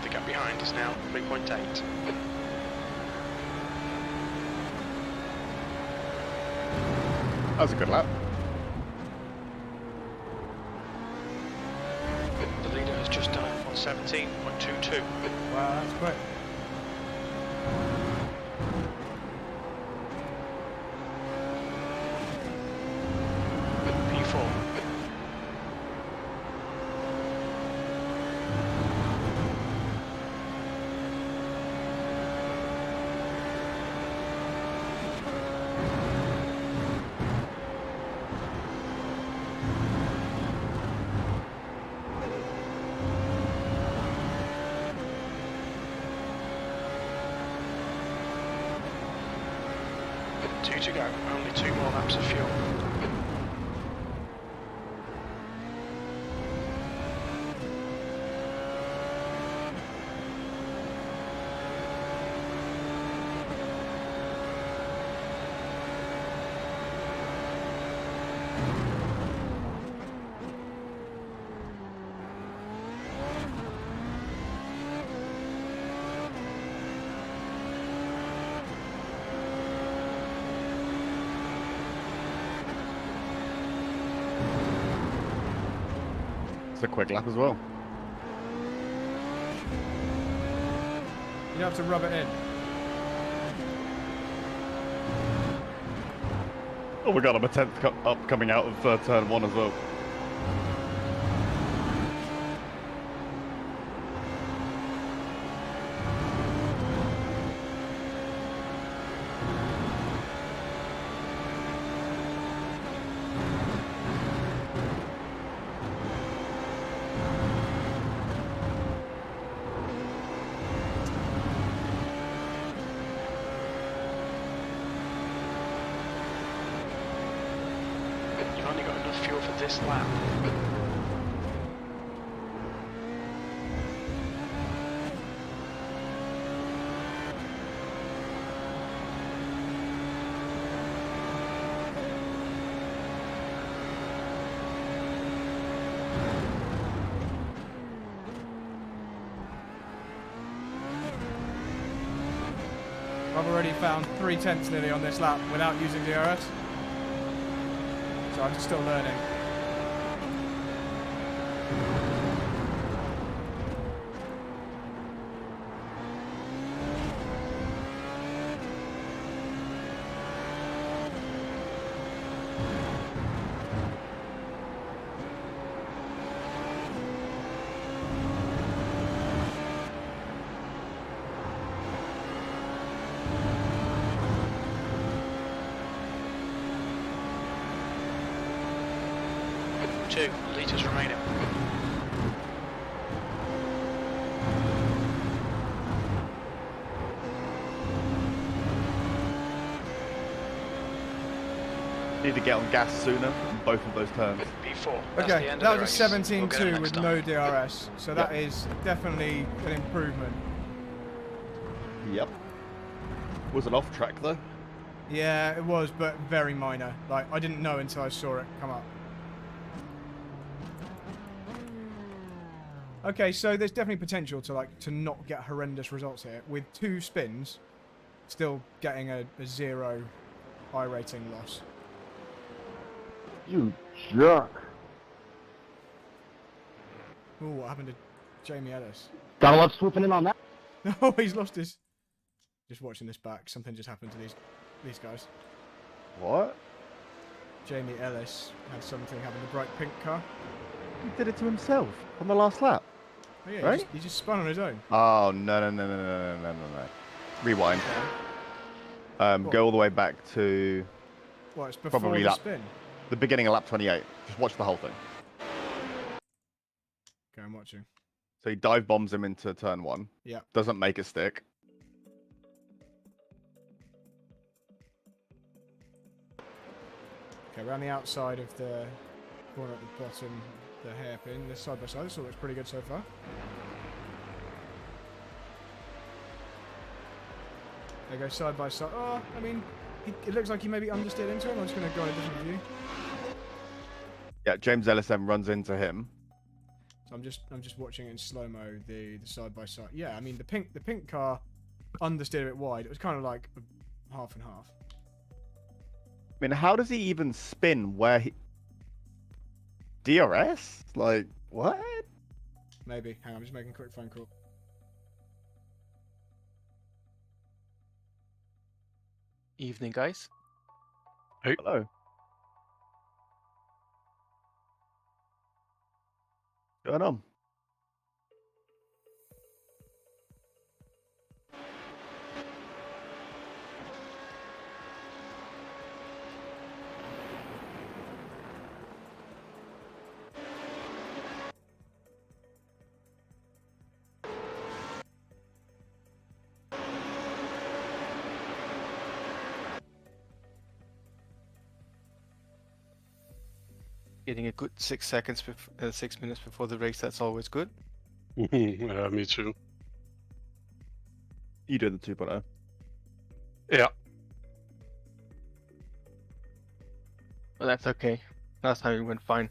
The gap behind is now 3.8. That was a good lap. The leader has just done it on 17.22. Wow, that's quick. 2 to go. Only 2 more laps of fuel. It's a quick lap as well. You don't have to rub it in. Oh my god, I'm a 10th up coming out of turn 1 as well. You've only got enough fuel for this lap. I've already found 3/10 nearly on this lap without using DRS. So I'm still learning. Two litres remaining. Need to get on gas sooner in both of those turns. P4. That's Okay, the end that of the was a race. We'll get it 17.2 next with time. no DRS. So that is definitely an improvement. Yep. Was an off track though. Yeah, it was, but very minor. Like, I didn't know until I saw it come up. Okay, so there's definitely potential to not get horrendous results here. With 2 spins, still getting a 0 iRating loss. You jerk. Ooh, what happened to Jamie Ellis? Gotta love swooping in on that. Oh, he's lost his... Just watching this back, something just happened to these guys. What? Jamie Ellis had something happen to Bright Pink car. He did it to himself on the last lap. Oh yeah, Right? he just spun on his own. Oh no. Rewind. Go all the way back to Well, it's before Probably the lap. spin. the beginning of lap 28. Just watch the whole thing. Okay, I'm watching. So he dive bombs him into turn 1. Yeah. Doesn't make it stick. Okay, around the outside of the corner at the bottom, the hairpin, this side by side. This all looks pretty good so far. They go side by side. Oh, I mean, it looks like he maybe understeered into him. I'm just going to go on a different view. Yeah, James Ellis then runs into him. So I'm just watching it in slow mo, the side by side. Yeah, I mean the pink car understeered a bit wide. It was kind of like half and half. I mean, how does he even spin where he... DRS? Like, what? Maybe. Hang on, I'm just making a quick phone call. Evening, guys. Hello. What's going on? Getting a good 6 seconds, 6 minutes before the race. That's always good. Yeah, me too. You do the 2.0. Yeah. But that's okay. Last time it went fine.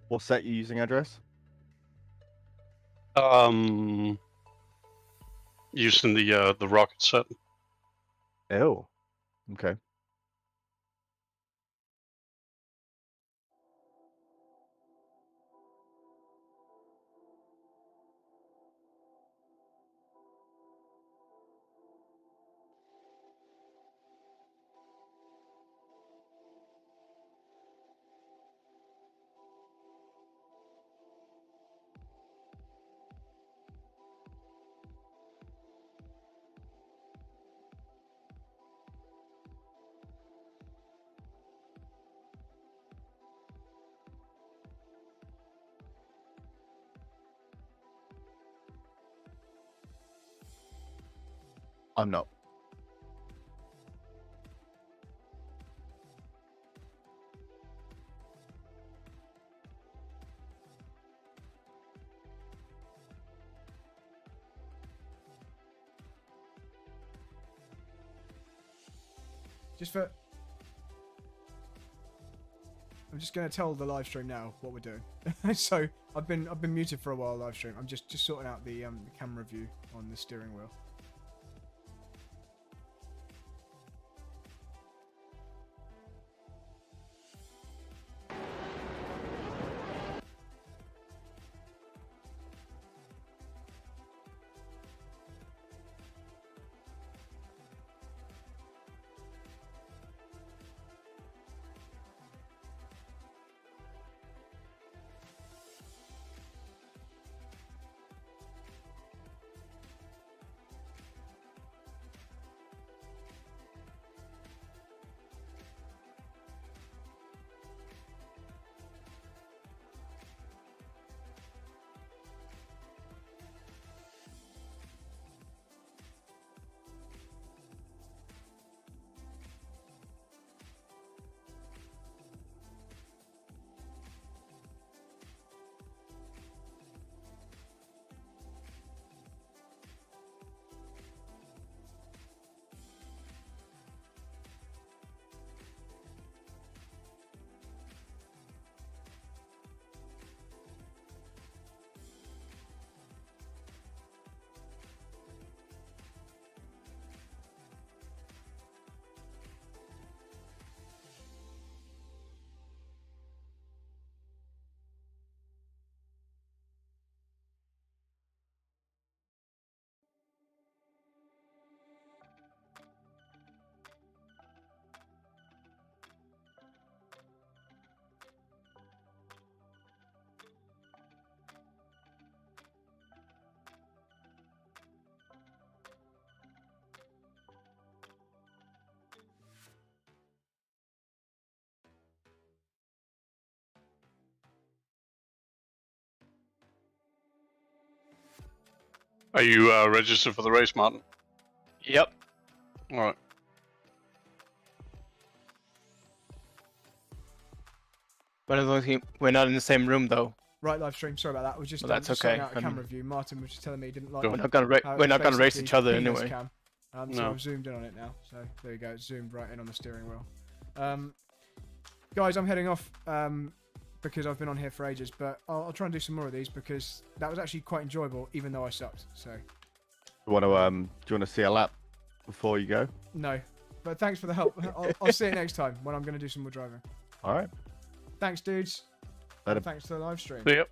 What set you using, Address? Using the rocket set. Oh. Okay. I'm not. I'm just going to tell the live stream now what we're doing. So I've been muted for a while. Live stream. I'm just sorting out the camera view on the steering wheel. Are you registered for the race, Martin? Yep. All right. But I don't think we're not in the same room though. Right, live stream. Sorry about that. We're just, Well, that's just sorting okay. out a camera view. Martin was just telling me he didn't like. Go We're on. not gonna how we're it's not gonna race basically each other penis anyway. cam. So No. I've zoomed in on it now. So there you go. It's zoomed right in on the steering wheel. Guys, I'm heading off because I've been on here for ages. But I'll try and do some more of these because that was actually quite enjoyable, even though I sucked. So Do you want to see a lap before you go? no. But thanks for the help. I'll see you next time when I'm going to do some more driving. All right. Thanks, dudes. Later. Thanks to the live stream. See ya.